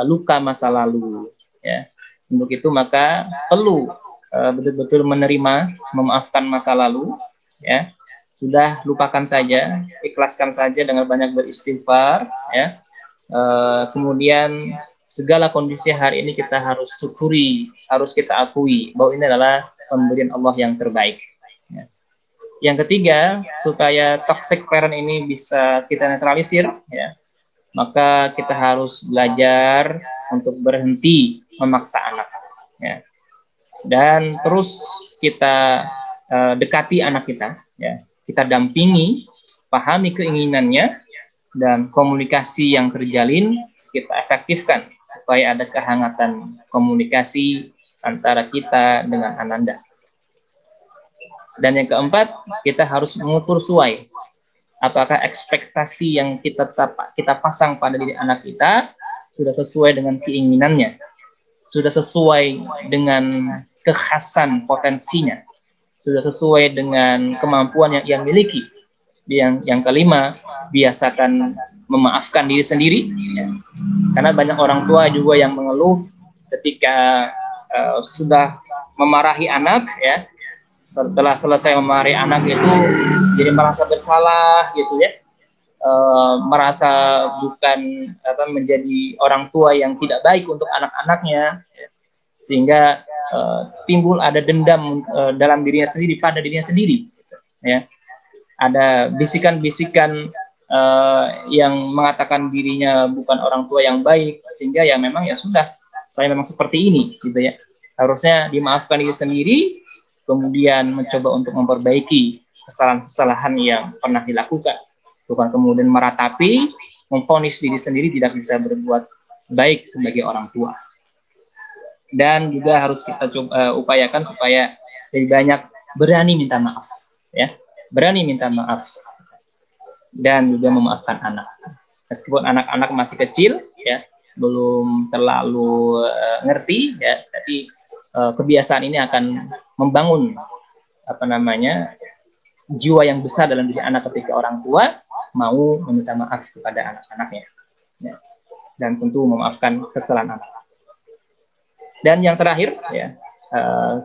[SPEAKER 2] luka masa lalu, ya. Untuk itu maka perlu betul-betul menerima, memaafkan masa lalu, ya. Sudah lupakan saja, ikhlaskan saja dengan banyak beristighfar, ya. Kemudian segala kondisi hari ini kita harus syukuri, harus kita akui bahwa ini adalah pemberian Allah yang terbaik, ya. Yang ketiga, supaya toxic parent ini bisa kita netralisir, ya, maka kita harus belajar untuk berhenti memaksa anak, ya. Dan terus kita dekati anak kita, ya. Kita dampingi, pahami keinginannya, dan komunikasi yang terjalin kita efektifkan supaya ada kehangatan komunikasi antara kita dengan ananda. Dan yang keempat, kita harus mengukur suai. Apakah ekspektasi yang kita pasang pada diri anak kita sudah sesuai dengan keinginannya, sudah sesuai dengan kekhasan potensinya, sudah sesuai dengan kemampuan yang ia miliki. Yang kelima, biasakan memaafkan diri sendiri, ya. Karena banyak orang tua juga yang mengeluh ketika sudah memarahi anak, ya, setelah selesai memarahi anak itu jadi merasa bersalah gitu, ya, merasa bukan menjadi orang tua yang tidak baik untuk anak-anaknya, ya. Sehingga timbul ada dendam dalam dirinya sendiri, pada dirinya sendiri, ya. Ada bisikan-bisikan yang mengatakan dirinya bukan orang tua yang baik, sehingga ya memang ya sudah, saya memang seperti ini gitu, ya. Harusnya dimaafkan diri sendiri, kemudian mencoba untuk memperbaiki kesalahan-kesalahan yang pernah dilakukan, bukan kemudian meratapi, memvonis diri sendiri tidak bisa berbuat baik sebagai orang tua. Dan juga harus kita upayakan supaya lebih banyak berani minta maaf, ya, berani minta maaf, dan juga memaafkan anak. Meskipun anak-anak masih kecil, ya, belum terlalu ngerti, ya, tapi kebiasaan ini akan membangun jiwa yang besar dalam diri anak ketika orang tua mau meminta maaf kepada anak-anaknya, ya, dan tentu memaafkan kesalahan anak. Dan yang terakhir, ya,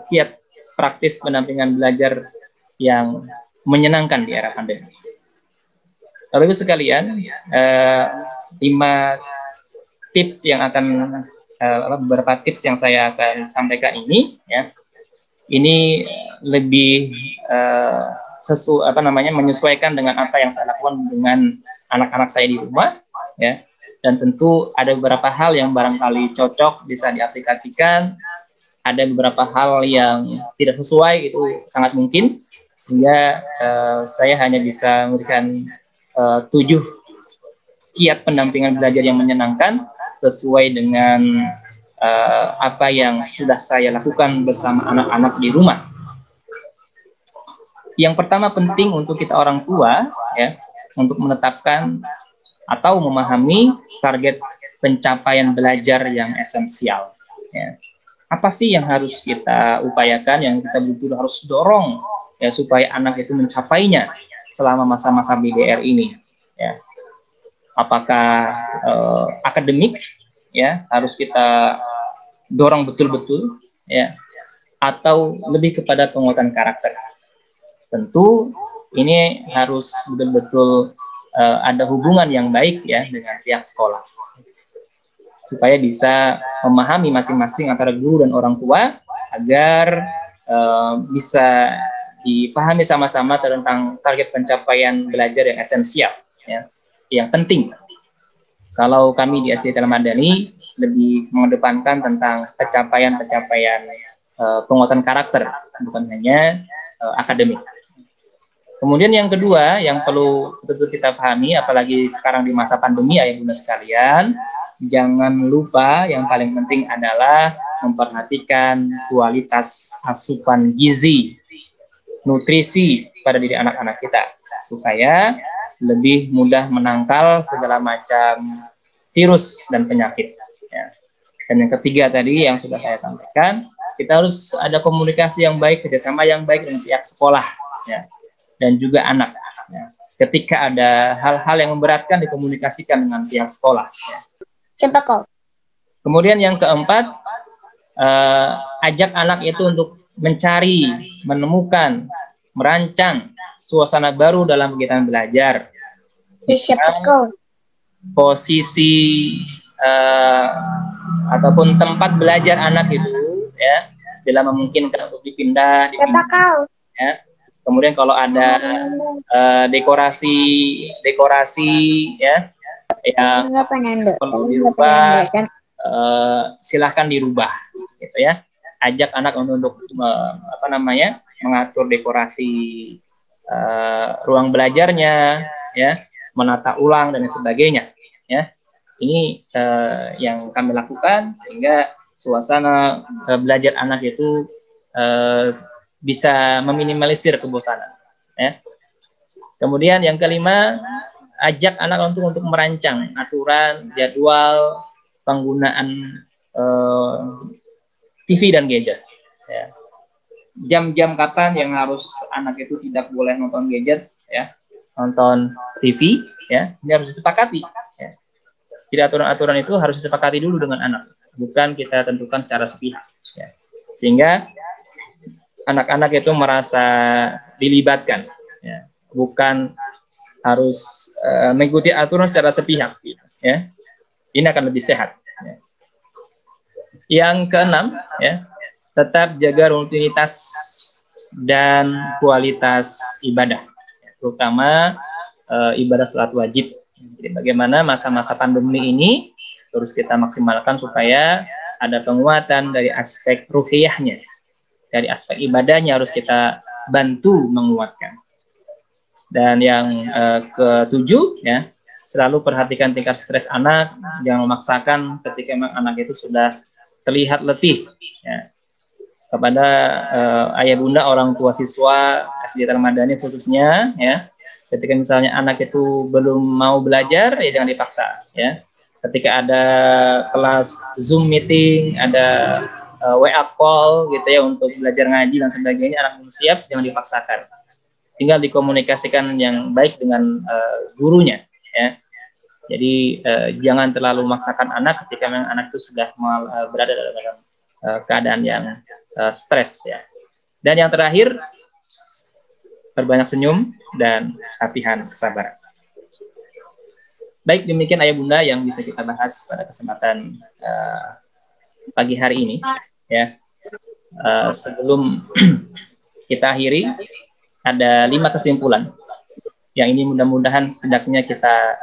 [SPEAKER 2] kiat praktis pendampingan belajar yang menyenangkan di era pandemi. Bapak Ibu sekalian, 5 tips yang akan beberapa tips yang saya akan sampaikan ini, ya, ini lebih menyesuaikan dengan apa yang saya lakukan dengan anak-anak saya di rumah, ya. Dan tentu ada beberapa hal yang barangkali cocok bisa diaplikasikan, ada beberapa hal yang tidak sesuai, itu sangat mungkin, sehingga saya hanya bisa memberikan 7 kiat pendampingan belajar yang menyenangkan sesuai dengan apa yang sudah saya lakukan bersama anak-anak di rumah. Yang pertama penting untuk kita orang tua, ya, untuk menetapkan atau memahami target pencapaian belajar yang esensial, ya. Apa sih yang harus kita upayakan, yang kita betul-betul harus dorong, ya, supaya anak itu mencapainya selama masa-masa BDR ini, ya. Apakah akademik, ya, harus kita dorong betul-betul, ya, atau lebih kepada penguatan karakter. Tentu ini harus betul-betul ada hubungan yang baik, ya, dengan pihak sekolah, supaya bisa memahami masing-masing antara guru dan orang tua agar bisa dipahami sama-sama tentang target pencapaian belajar yang esensial, ya, yang penting. Kalau kami di SD Telkom Madani lebih mengedepankan tentang pencapaian-pencapaian penguatan karakter, bukan hanya akademik. Kemudian yang kedua yang perlu betul-betul kita pahami, apalagi sekarang di masa pandemi, ayah bunda sekalian, jangan lupa yang paling penting adalah memperhatikan kualitas asupan gizi, nutrisi pada diri anak-anak kita, supaya lebih mudah menangkal segala macam virus dan penyakit. Ya. Dan yang ketiga tadi yang sudah saya sampaikan, kita harus ada komunikasi yang baik, kerjasama yang baik dengan pihak sekolah, ya, dan juga anak. Ya. Ketika ada hal-hal yang memberatkan, dikomunikasikan dengan pihak sekolah. Ya.
[SPEAKER 3] Siapa kau?
[SPEAKER 2] Kemudian yang keempat, ajak anak itu untuk mencari, menemukan, merancang suasana baru dalam kegiatan belajar.
[SPEAKER 3] Siapa kau?
[SPEAKER 2] Posisi ataupun tempat belajar anak itu, ya, bila memungkinkan untuk dipindah.
[SPEAKER 3] Siapa kau?
[SPEAKER 2] Ya. Kemudian kalau ada dekorasi, ya, yang perlu dirubah, silahkan dirubah, gitu ya. Ajak anak untuk mengatur dekorasi ruang belajarnya, ya, menata ulang dan sebagainya, ya. Ini yang kami lakukan sehingga suasana belajar anak itu bisa meminimalisir kebosanan, ya. Kemudian yang kelima, ajak anak untuk merancang aturan, jadwal penggunaan TV dan gadget. Ya. Jam-jam kapan yang harus anak itu tidak boleh nonton gadget, ya, nonton TV, ya, ini harus disepakati. Ya. Jadi aturan-aturan itu harus disepakati dulu dengan anak, bukan kita tentukan secara sepihak. Ya. Sehingga anak-anak itu merasa dilibatkan, ya, bukan harus mengikuti aturan secara sepihak, ya. Ini akan lebih sehat. Ya. Yang keenam, ya, tetap jaga rutinitas dan kualitas ibadah, terutama ibadah salat wajib. Jadi bagaimana masa-masa pandemi ini terus kita maksimalkan supaya ada penguatan dari aspek ruhiyahnya. Dari aspek ibadahnya harus kita bantu menguatkan. Dan yang ketujuh, ya, selalu perhatikan tingkat stres anak, jangan memaksakan ketika memang anak itu sudah terlihat letih. Ya. Kepada ayah bunda, orang tua siswa SD Telkom Madani khususnya, ya, ketika misalnya anak itu belum mau belajar, ya jangan dipaksa. Ya. Ketika ada kelas Zoom meeting, ada WA call gitu ya untuk belajar ngaji dan sebagainya, anak belum siap, jangan dipaksakan. Tinggal dikomunikasikan yang baik dengan gurunya, ya. Jadi jangan terlalu memaksakan anak ketika memang anak itu sudah berada dalam keadaan yang stres, ya. Dan yang terakhir, perbanyak senyum dan latihan kesabaran. Baik, demikian ayah bunda yang bisa kita bahas pada kesempatan pagi hari ini, ya. Sebelum kita akhiri, ada 5 kesimpulan yang ini mudah-mudahan setidaknya kita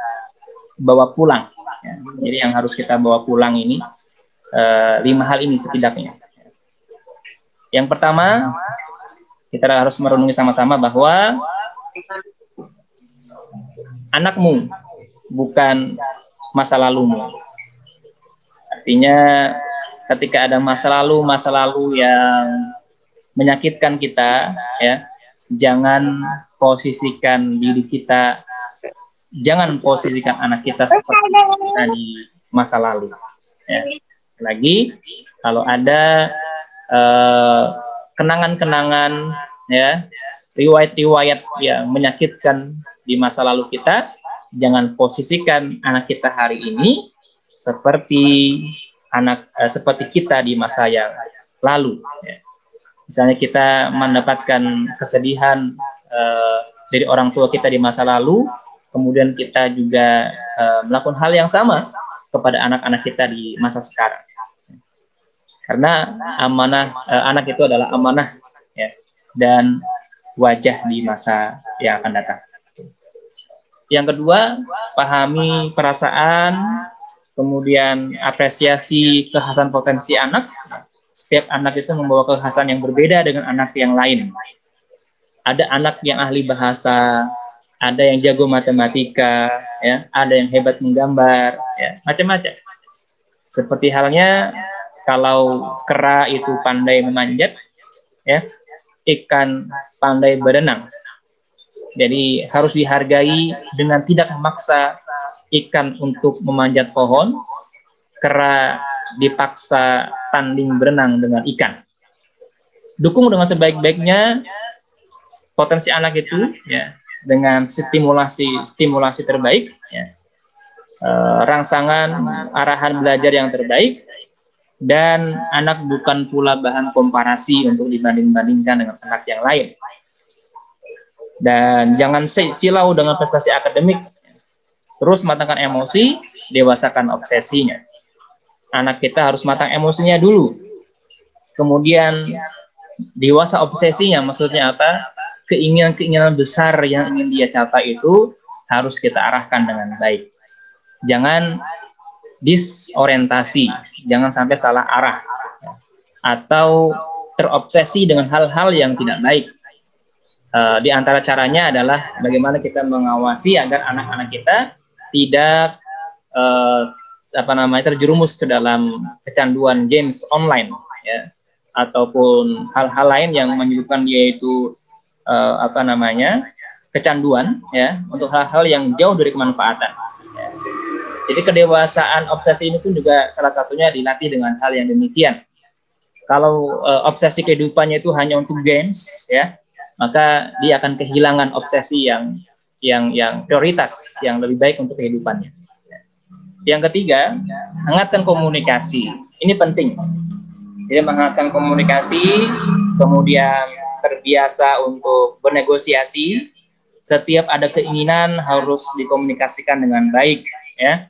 [SPEAKER 2] bawa pulang, ya. Jadi yang harus kita bawa pulang ini 5 hal ini setidaknya. Yang pertama, kita harus merenungi sama-sama bahwa anakmu bukan masa lalumu. Artinya ketika ada masa lalu yang menyakitkan kita, ya, jangan posisikan diri kita, jangan posisikan anak kita seperti kita di masa lalu. Ya. Lagi, kalau ada kenangan-kenangan, ya, riwayat-riwayat yang menyakitkan di masa lalu kita, jangan posisikan anak kita hari ini seperti seperti kita di masa yang lalu. Ya. Misalnya kita mendapatkan kesedihan dari orang tua kita di masa lalu, kemudian kita juga melakukan hal yang sama kepada anak-anak kita di masa sekarang. Karena amanah anak itu adalah amanah, ya. Dan wajah di masa yang akan datang. Yang kedua, pahami perasaan, kemudian apresiasi kekhasan potensi anak. Setiap anak itu membawa kekhasan yang berbeda dengan anak yang lain. Ada anak yang ahli bahasa, ada yang jago matematika, ya, ada yang hebat menggambar, ya, macam-macam. Seperti halnya kalau kera itu pandai memanjat, ya, ikan pandai berenang. Jadi harus dihargai dengan tidak memaksa ikan untuk memanjat pohon, kera dipaksa tanding berenang dengan ikan. Dukung dengan sebaik-baiknya potensi anak itu, ya, dengan stimulasi terbaik, ya, rangsangan arahan belajar yang terbaik, dan anak bukan pula bahan komparasi untuk dibanding-bandingkan dengan anak yang lain. Dan jangan silau dengan prestasi akademik. Terus matangkan emosi, dewasakan obsesinya. Anak kita harus matang emosinya dulu. Kemudian dewasa obsesinya, maksudnya apa? Keinginan-keinginan besar yang ingin dia capai itu harus kita arahkan dengan baik. Jangan disorientasi, jangan sampai salah arah, atau terobsesi dengan hal-hal yang tidak baik. Di antara caranya adalah bagaimana kita mengawasi agar anak-anak kita tidak terjerumus ke dalam kecanduan games online, ya, ataupun hal-hal lain yang menyebabkan dia itu kecanduan, ya, untuk hal-hal yang jauh dari kemanfaatan. Ya. Jadi kedewasaan obsesi ini pun juga salah satunya dilatih dengan hal yang demikian. Kalau obsesi kehidupannya itu hanya untuk games, ya, maka dia akan kehilangan obsesi yang prioritas, yang lebih baik untuk kehidupannya. Yang ketiga, hangatkan komunikasi. Ini penting. Jadi menghangatkan komunikasi, kemudian terbiasa untuk bernegosiasi. Setiap ada keinginan harus dikomunikasikan dengan baik, ya.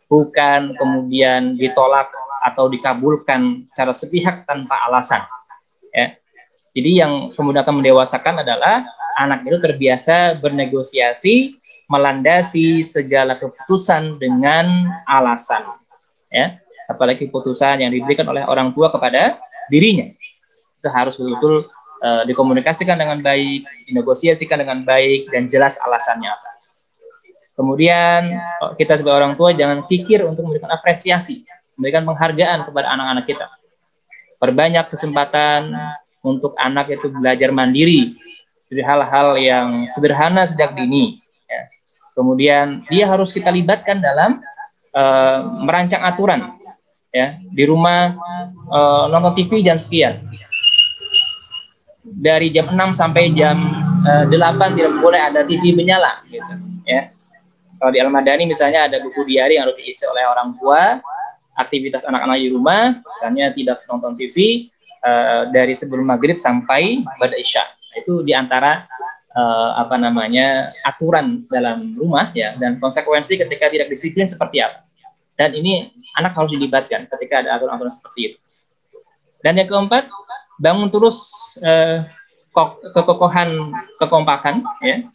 [SPEAKER 2] Bukan kemudian ditolak atau dikabulkan secara sepihak tanpa alasan, ya. Jadi yang kemudian akan mendewasakan adalah anak itu terbiasa bernegosiasi, melandasi segala keputusan dengan alasan, ya. Apalagi keputusan yang diberikan oleh orang tua kepada dirinya, itu harus betul-betul dikomunikasikan dengan baik, dinegosiasikan dengan baik, dan jelas alasannya apa. Kemudian kita sebagai orang tua jangan kikir untuk memberikan apresiasi, memberikan penghargaan kepada anak-anak kita. Perbanyak kesempatan untuk anak itu belajar mandiri dari hal-hal yang sederhana sejak dini, ya. Kemudian dia harus kita libatkan dalam merancang aturan, ya. Di rumah nonton TV jam sekian, dari jam 6 sampai jam 8 tidak boleh ada TV menyala, gitu, ya. Kalau di Al-Madani misalnya ada buku diari yang harus diisi oleh orang tua. Aktivitas anak-anak di rumah misalnya tidak nonton TV dari sebelum maghrib sampai pada isya. Itu diantara aturan dalam rumah, ya, dan konsekuensi ketika tidak disiplin seperti apa. Dan ini anak harus dilibatkan ketika ada aturan-aturan seperti itu. Dan yang keempat, bangun terus kekompakan, ya,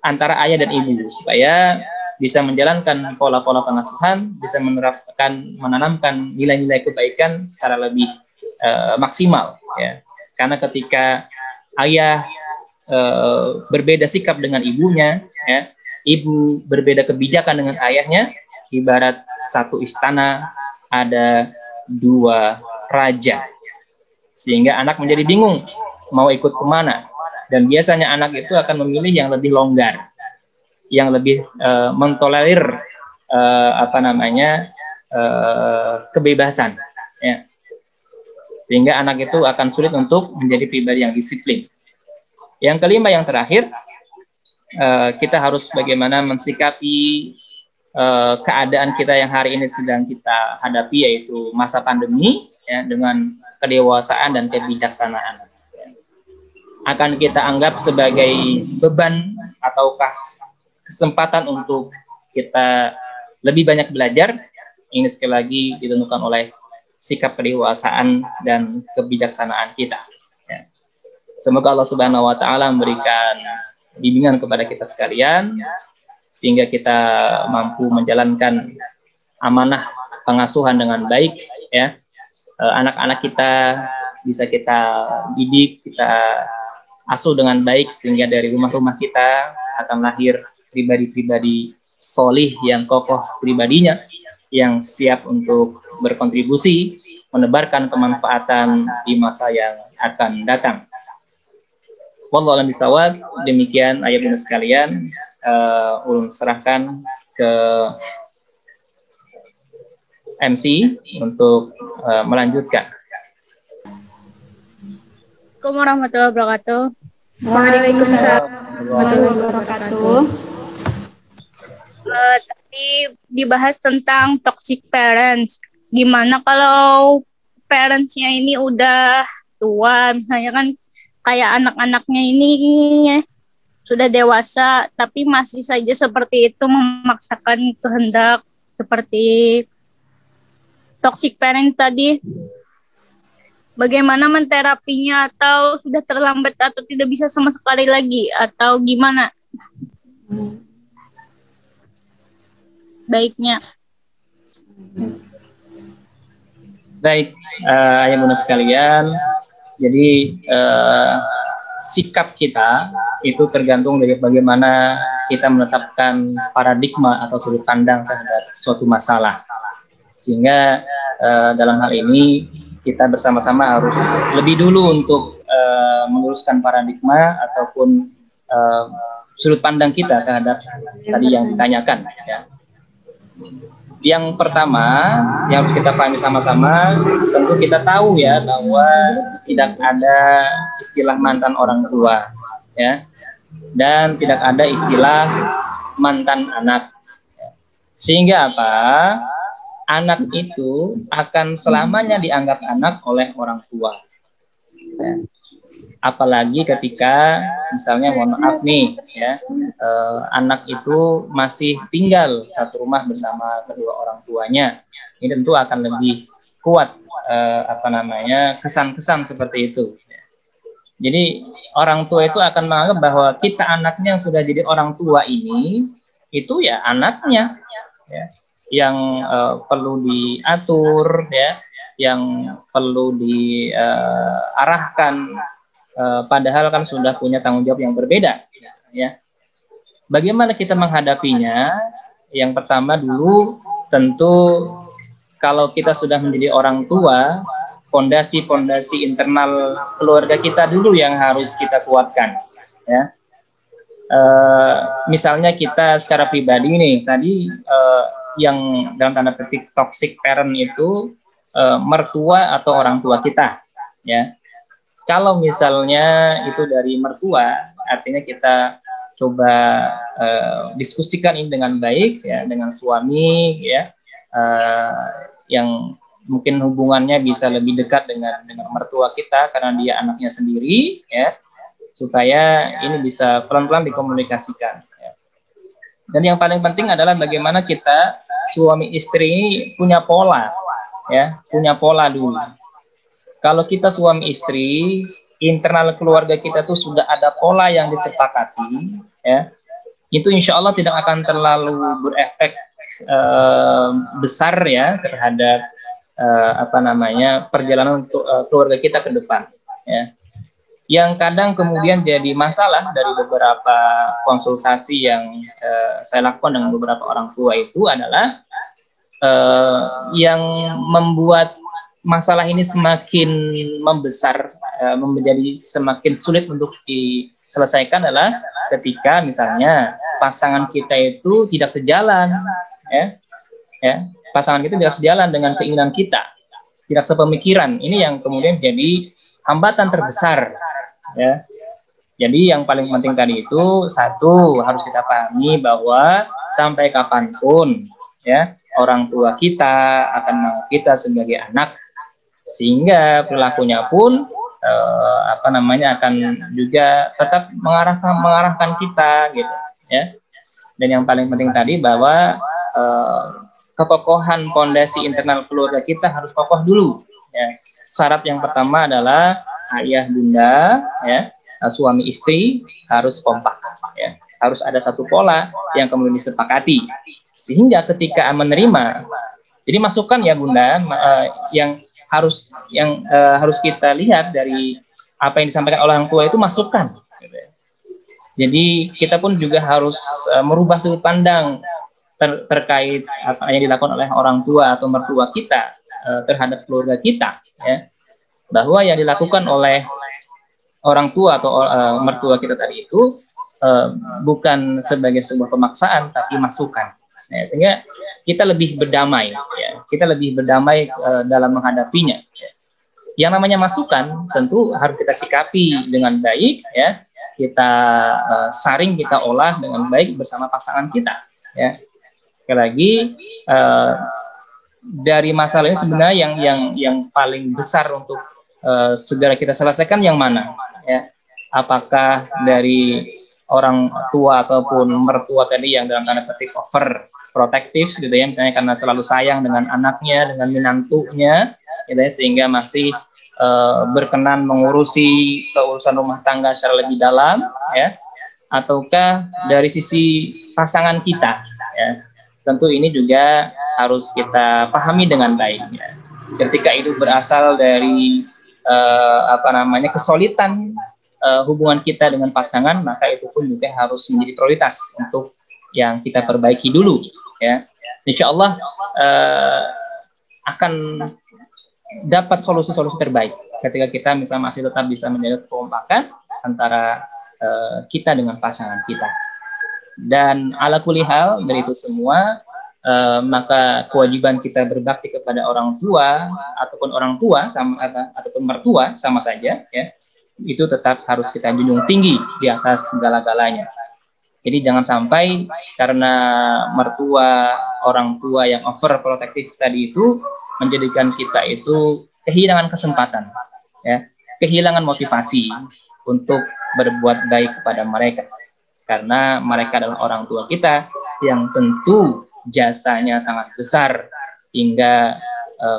[SPEAKER 2] antara ayah dan ibu supaya bisa menjalankan pola-pola pengasuhan, bisa menanamkan nilai-nilai kebaikan secara lebih maksimal, ya. Karena ketika ayah berbeda sikap dengan ibunya, ya, ibu berbeda kebijakan dengan ayahnya, ibarat satu istana ada dua raja, sehingga anak menjadi bingung mau ikut kemana. Dan biasanya anak itu akan memilih yang lebih longgar, yang lebih mentolerir kebebasan, ya. Sehingga anak itu akan sulit untuk menjadi pribadi yang disiplin. Yang kelima, yang terakhir, kita harus bagaimana mensikapi keadaan kita yang hari ini sedang kita hadapi, yaitu masa pandemi, ya, dengan kedewasaan dan kebijaksanaan. Akan kita anggap sebagai beban ataukah kesempatan untuk kita lebih banyak belajar? Ini sekali lagi ditentukan oleh sikap kedewasaan dan kebijaksanaan kita, ya. Semoga Allah Subhanahu wa taala memberikan bimbingan kepada kita sekalian sehingga kita mampu menjalankan amanah pengasuhan dengan baik, ya. Anak-anak kita bisa kita didik, kita asuh dengan baik sehingga dari rumah-rumah kita akan lahir pribadi-pribadi solih yang kokoh pribadinya, yang siap untuk berkontribusi menebarkan kemanfaatan di masa yang akan datang. Wallahu a'lam bishawab. Demikian ayat bunda sekalian, ulun serahkan ke MC untuk melanjutkan.
[SPEAKER 4] Assalamualaikum warahmatullahi wabarakatuh.
[SPEAKER 5] Waalaikumsalam warahmatullahi wabarakatuh.
[SPEAKER 4] Tadi dibahas tentang toxic parents. Gimana kalau parentsnya ini udah tua, misalnya kan kayak anak-anaknya ini sudah dewasa, tapi masih saja seperti itu memaksakan kehendak seperti toxic parent tadi. Bagaimana menterapinya, atau sudah terlambat atau tidak bisa sama sekali lagi, atau gimana baiknya?
[SPEAKER 2] Baik, ayah bunda sekalian, jadi sikap kita itu tergantung dari bagaimana kita menetapkan paradigma atau sudut pandang terhadap suatu masalah. Sehingga dalam hal ini kita bersama-sama harus lebih dulu untuk meluruskan paradigma ataupun sudut pandang kita terhadap tadi yang ditanyakan. Ya. Yang pertama yang harus kita pahami sama-sama, tentu kita tahu ya bahwa tidak ada istilah mantan orang tua, ya, dan tidak ada istilah mantan anak. Sehingga apa? Anak itu akan selamanya dianggap anak oleh orang tua. Ya. Apalagi ketika misalnya mohon maaf nih ya, anak itu masih tinggal satu rumah bersama kedua orang tuanya, ini tentu akan lebih kuat kesan-kesan seperti itu. Jadi orang tua itu akan menganggap bahwa kita anaknya yang sudah jadi orang tua ini itu ya anaknya, ya, yang perlu diatur, ya, yang perlu diarahkan. Padahal kan sudah punya tanggung jawab yang berbeda, ya. Bagaimana kita menghadapinya? Yang pertama dulu tentu kalau kita sudah menjadi orang tua, fondasi-fondasi internal keluarga kita dulu yang harus kita kuatkan, ya. Misalnya kita secara pribadi nih tadi yang dalam tanda petik toxic parent itu mertua atau orang tua kita, ya. Kalau misalnya itu dari mertua, artinya kita coba diskusikan ini dengan baik, ya, dengan suami, ya, yang mungkin hubungannya bisa lebih dekat dengan mertua kita karena dia anaknya sendiri, ya, supaya ini bisa pelan-pelan dikomunikasikan. Ya. Dan yang paling penting adalah bagaimana kita suami istri punya pola, ya, punya pola dulu. Kalau kita suami istri, internal keluarga kita tuh sudah ada pola yang disepakati, ya, itu insya Allah tidak akan terlalu berefek besar ya terhadap perjalanan untuk keluarga kita ke depan. Ya. Yang kadang kemudian jadi masalah dari beberapa konsultasi yang saya lakukan dengan beberapa orang tua itu adalah yang membuat masalah ini semakin membesar, menjadi semakin sulit untuk diselesaikan adalah ketika misalnya pasangan kita itu tidak sejalan, ya, pasangan kita tidak sejalan dengan keinginan kita, tidak sepemikiran. Ini yang kemudian jadi hambatan terbesar, ya. Jadi yang paling penting tadi itu satu harus kita pahami bahwa sampai kapanpun, ya, orang tua kita akan menganggap kita sebagai anak. Sehingga perilakunya pun akan juga tetap mengarahkan kita, gitu, ya. Dan yang paling penting tadi bahwa kekokohan pondasi internal keluarga kita harus kokoh dulu, ya, syarat yang pertama adalah ayah bunda, ya, suami istri harus kompak, ya. Harus ada satu pola yang kemudian disepakati, sehingga ketika menerima, jadi masukan ya bunda, yang harus kita lihat dari apa yang disampaikan oleh orang tua itu masukan. Jadi kita pun juga harus merubah sudut pandang terkait apa yang dilakukan oleh orang tua atau mertua kita terhadap keluarga kita, ya. Bahwa yang dilakukan oleh orang tua atau mertua kita tadi itu bukan sebagai sebuah pemaksaan tapi masukan, ya, sehingga kita lebih berdamai, ya. Kita lebih berdamai dalam menghadapinya, ya. Yang namanya masukan tentu harus kita sikapi dengan baik, ya. Kita saring, kita olah dengan baik bersama pasangan kita, ya. Sekali lagi, dari masalah ini sebenarnya yang paling besar untuk segera kita selesaikan yang mana, ya? Apakah dari orang tua ataupun mertua tadi yang dalam tanda petik over protektif gitu ya, misalnya karena terlalu sayang dengan anaknya, dengan menantunya, gitu ya, sehingga masih berkenan mengurusi keurusan rumah tangga secara lebih dalam, ya, ataukah dari sisi pasangan kita, ya. Tentu ini juga harus kita pahami dengan baik, ya. Ketika itu berasal dari kesulitan hubungan kita dengan pasangan, maka itu pun juga harus menjadi prioritas untuk yang kita perbaiki dulu, ya. Insya Allah akan dapat solusi-solusi terbaik ketika kita misalnya masih tetap bisa menjaga kekompakan antara kita dengan pasangan kita. Dan ala kulli hal dari itu semua, maka kewajiban kita berbakti kepada orang tua ataupun ataupun mertua sama saja, ya. Itu tetap harus kita junjung tinggi di atas segala-galanya. Jadi jangan sampai karena mertua, orang tua yang overprotective tadi itu menjadikan kita itu kehilangan kesempatan, ya, kehilangan motivasi untuk berbuat baik kepada mereka, karena mereka adalah orang tua kita yang tentu jasanya sangat besar hingga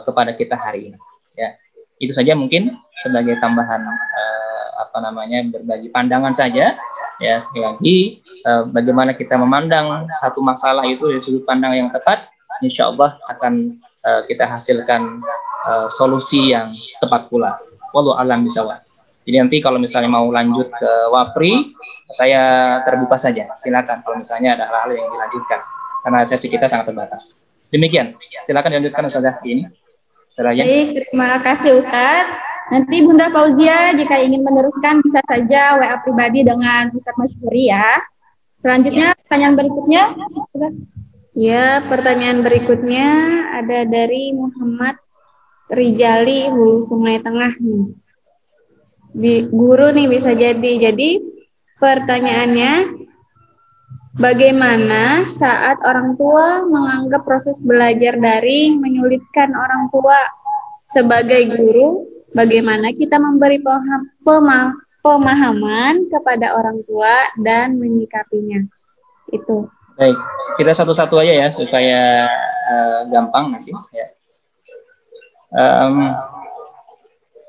[SPEAKER 2] kepada kita hari ini, ya. Itu saja mungkin sebagai tambahan berbagi pandangan saja, ya. Sekali lagi, bagaimana kita memandang satu masalah itu dari sudut pandang yang tepat, insya Allah akan kita hasilkan solusi yang tepat pula. Wallahu a'lam bishawab. Jadi nanti kalau misalnya mau lanjut ke Wapri, saya terbuka saja. Silakan kalau misalnya ada hal-hal yang dilanjutkan, karena sesi kita sangat terbatas. Demikian. Silakan dilanjutkan Ustazah ini.
[SPEAKER 5] Baik, terima kasih Ustadz. Nanti Bunda Fauzia jika ingin meneruskan bisa saja WA pribadi dengan Ustadz Masyhuri, ya. Selanjutnya pertanyaan berikutnya.
[SPEAKER 6] Ya, pertanyaan berikutnya ada dari Muhammad Rijali, Hulu Sungai Tengah nih. Guru nih bisa jadi. Jadi pertanyaannya, bagaimana saat orang tua menganggap proses belajar daring menyulitkan orang tua? Sebagai guru, bagaimana kita memberi pemahaman kepada orang tua dan menyikapinya? Itu.
[SPEAKER 2] Baik, kita satu-satu aja ya supaya gampang nanti, ya.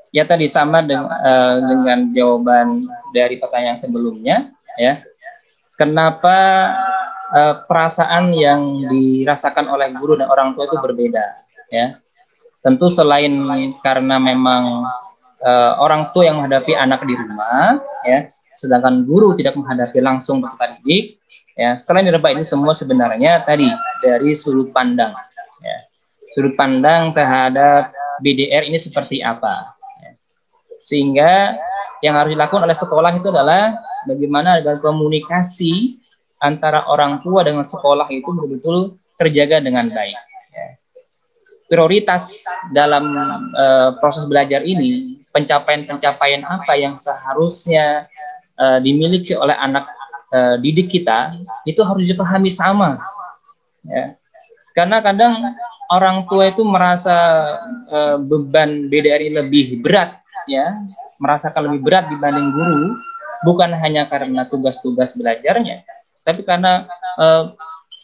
[SPEAKER 2] Ya tadi sama dengan jawaban dari pertanyaan sebelumnya, ya. Kenapa perasaan yang dirasakan oleh guru dan orang tua itu berbeda, ya? Tentu selain karena memang orang tua yang menghadapi anak di rumah, ya, sedangkan guru tidak menghadapi langsung peserta didik. Ya, selain direba ini semua sebenarnya tadi dari sudut pandang, ya. Sudut pandang terhadap BDR ini seperti apa, ya. Sehingga yang harus dilakukan oleh sekolah itu adalah bagaimana agar komunikasi antara orang tua dengan sekolah itu betul-betul terjaga dengan baik, ya. Prioritas dalam proses belajar ini, pencapaian-pencapaian apa yang seharusnya dimiliki oleh anak didik kita itu harus dipahami sama, ya. Karena kadang orang tua itu merasa beban BDR ini lebih berat, ya, merasakan lebih berat dibanding guru, bukan hanya karena tugas-tugas belajarnya, tapi karena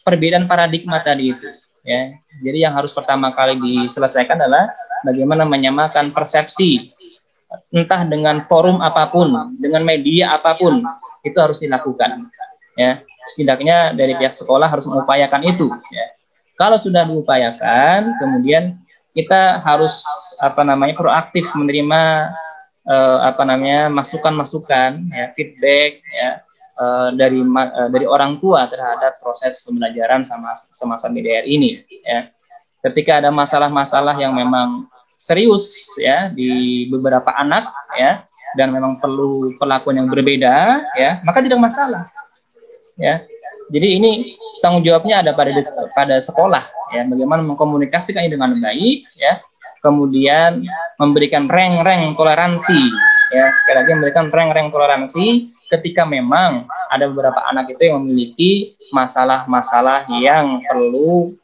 [SPEAKER 2] perbedaan paradigma tadi itu, ya. Jadi yang harus pertama kali diselesaikan adalah bagaimana menyamakan persepsi, entah dengan forum apapun, dengan media apapun, itu harus dilakukan. Ya, setidaknya dari pihak sekolah harus mengupayakan itu. Ya. Kalau sudah diupayakan, kemudian kita harus proaktif menerima masukan-masukan, ya, feedback, ya, dari orang tua terhadap proses pembelajaran semasa BDR ini. Ya. Ketika ada masalah-masalah yang memang serius, ya, di beberapa anak, ya, dan memang perlu perlakuan yang berbeda, ya, maka tidak masalah. Ya. Jadi ini tanggung jawabnya ada pada sekolah, ya, bagaimana mengkomunikasikan ini dengan baik, ya, kemudian memberikan reng-reng toleransi, ya, sekali lagi memberikan reng-reng toleransi ketika memang ada beberapa anak itu yang memiliki masalah-masalah yang perlu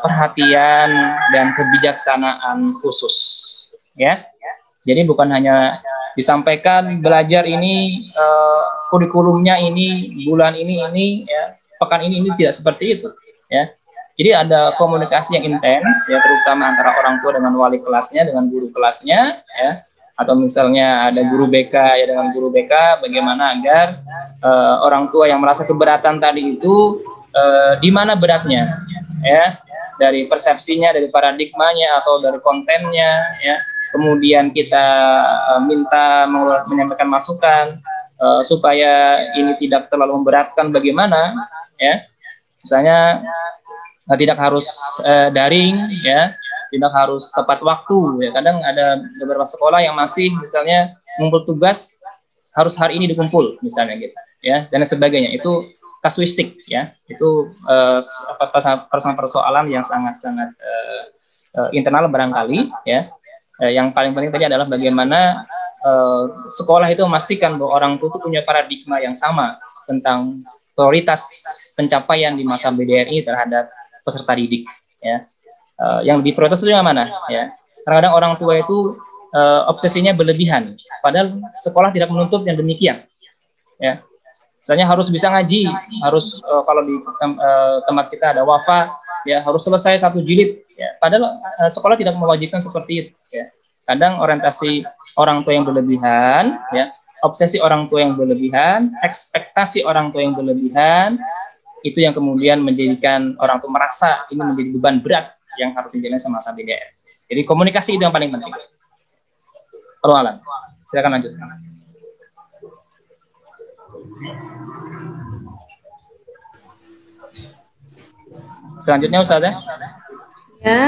[SPEAKER 2] perhatian dan kebijaksanaan khusus, ya. Jadi bukan hanya disampaikan belajar ini, kurikulumnya ini, bulan ini, ya, pekan ini tidak seperti itu, ya. Jadi ada komunikasi yang intens, ya, terutama antara orang tua dengan wali kelasnya, dengan guru kelasnya, ya, atau misalnya ada guru BK, ya, dengan guru BK, bagaimana agar orang tua yang merasa keberatan tadi itu di mana beratnya, ya, dari persepsinya, dari paradigmanya, atau dari kontennya, ya. Kemudian kita minta menyampaikan masukan supaya ini tidak terlalu memberatkan, bagaimana, ya, misalnya tidak harus daring, ya, tidak harus tepat waktu, ya. Kadang ada beberapa sekolah yang masih misalnya ngumpul tugas harus hari ini dikumpul, misalnya gitu, ya, dan sebagainya. Itu kasuistik, ya, itu persoalan yang sangat-sangat internal barangkali, ya. Yang paling penting tadi adalah bagaimana sekolah itu memastikan bahwa orang tua itu punya paradigma yang sama tentang prioritas pencapaian di masa BDRI terhadap peserta didik, ya. Yang diprioritas itu yang mana, ya. Kadang-kadang orang tua itu obsesinya berlebihan, padahal sekolah tidak menuntut yang demikian, ya. Misalnya harus bisa ngaji, harus kalau di tempat kita ada wafa, ya, harus selesai 1 jilid, ya. Padahal sekolah tidak mewajibkan seperti itu, ya. Kadang orientasi orang tua yang berlebihan, ya, obsesi orang tua yang berlebihan, ekspektasi orang tua yang berlebihan, itu yang kemudian menjadikan orang tua merasa ini menjadi beban berat yang harus dijalani semasa BDR. Jadi komunikasi itu yang paling penting. Kalau Alan, silakan lanjut. Selanjutnya Ustaz, ya.
[SPEAKER 6] Ya,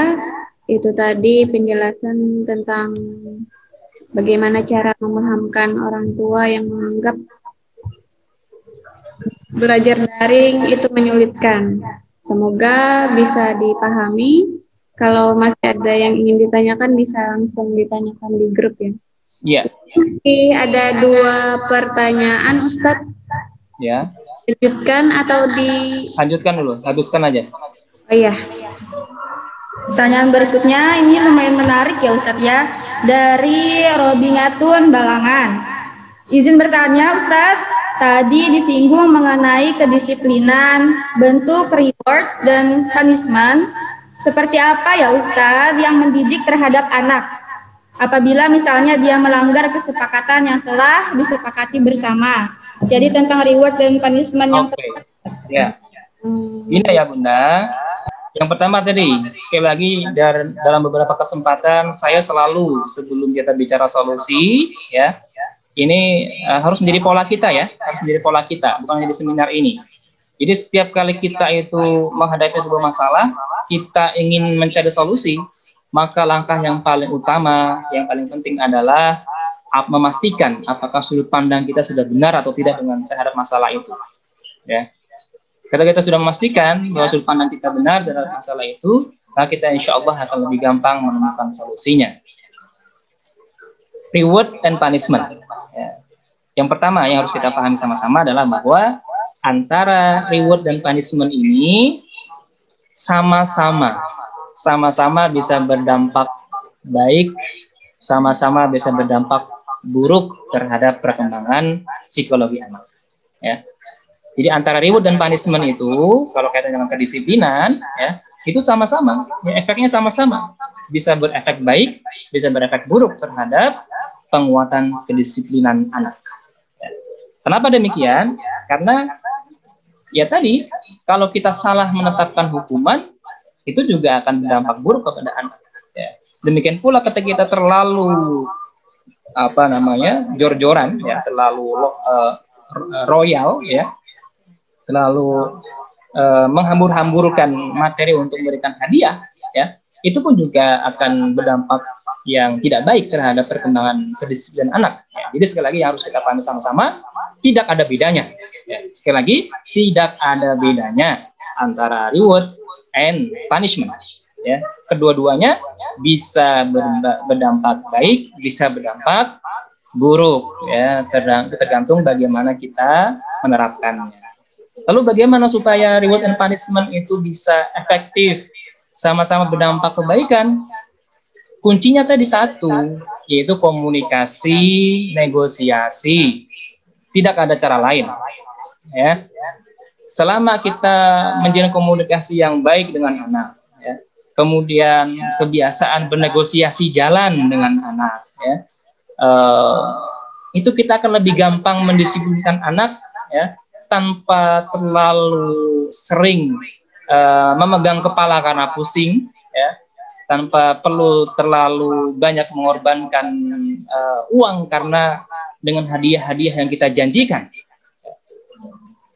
[SPEAKER 6] itu tadi penjelasan tentang bagaimana cara memahamkan orang tua yang menganggap belajar daring itu menyulitkan. Semoga bisa dipahami. Kalau masih ada yang ingin ditanyakan bisa langsung ditanyakan di grup, ya.
[SPEAKER 2] Iya.
[SPEAKER 6] Masih ada 2 pertanyaan, Ustadz.
[SPEAKER 2] Ya.
[SPEAKER 6] Lanjutkan atau
[SPEAKER 2] Lanjutkan dulu, habiskan aja.
[SPEAKER 6] Oh iya.
[SPEAKER 5] Pertanyaan berikutnya ini lumayan menarik ya Ustadz ya. Dari Robingatun Balangan. Izin bertanya Ustadz, tadi disinggung mengenai kedisiplinan, bentuk reward dan punishment. Seperti apa ya Ustadz yang mendidik terhadap anak? Apabila misalnya dia melanggar kesepakatan yang telah disepakati bersama. Jadi tentang reward dan punishment yang
[SPEAKER 2] ya. Ini ya Bunda. Yang pertama tadi, sekali lagi dalam beberapa kesempatan saya selalu sebelum kita bicara solusi, ya, ini harus menjadi pola kita, ya, harus menjadi pola kita, bukan hanya di seminar ini. Jadi setiap kali kita itu menghadapi sebuah masalah, kita ingin mencari solusi, maka langkah yang paling utama, yang paling penting adalah memastikan apakah sudut pandang kita sudah benar atau tidak terhadap masalah itu, ya. Ketika kita sudah memastikan bahwa sudut pandang kita benar terhadap masalah itu, maka kita insya Allah akan lebih gampang menemukan solusinya. Reward and punishment. Ya. Yang pertama yang harus kita pahami sama-sama adalah bahwa antara reward dan punishment ini sama-sama bisa berdampak baik, sama-sama bisa berdampak buruk terhadap perkembangan psikologi anak. Ya. Jadi antara reward dan punishment itu, kalau kaitan dengan kedisiplinan, ya, itu sama-sama, ya, efeknya sama-sama. bisa berefek baik, bisa berefek buruk terhadap penguatan kedisiplinan anak. Kenapa demikian? Karena ya tadi, kalau kita salah menetapkan hukuman, itu juga akan berdampak buruk kepada anak. Ya. Demikian pula ketika kita terlalu jor-joran, ya, terlalu royal, ya, terlalu menghambur-hamburkan materi untuk memberikan hadiah, ya, itu pun juga akan berdampak yang tidak baik terhadap perkembangan kedisiplinan anak. Ya. Jadi sekali lagi yang harus kita pahami sama-sama, tidak ada bedanya. Ya. Sekali lagi, tidak ada bedanya antara reward and punishment. Ya. Kedua-duanya bisa berdampak baik, bisa berdampak buruk. Ya. Tergantung bagaimana kita menerapkannya. Lalu bagaimana supaya reward and punishment itu bisa efektif, sama-sama berdampak kebaikan? Kuncinya tadi satu, yaitu komunikasi, negosiasi. Tidak ada cara lain. Ya. Selama kita menjalin komunikasi yang baik dengan anak, ya, kemudian kebiasaan bernegosiasi jalan dengan anak, ya, itu kita akan lebih gampang mendisiplinkan anak, ya, tanpa terlalu sering memegang kepala karena pusing, ya, tanpa perlu terlalu banyak mengorbankan uang karena dengan hadiah-hadiah yang kita janjikan.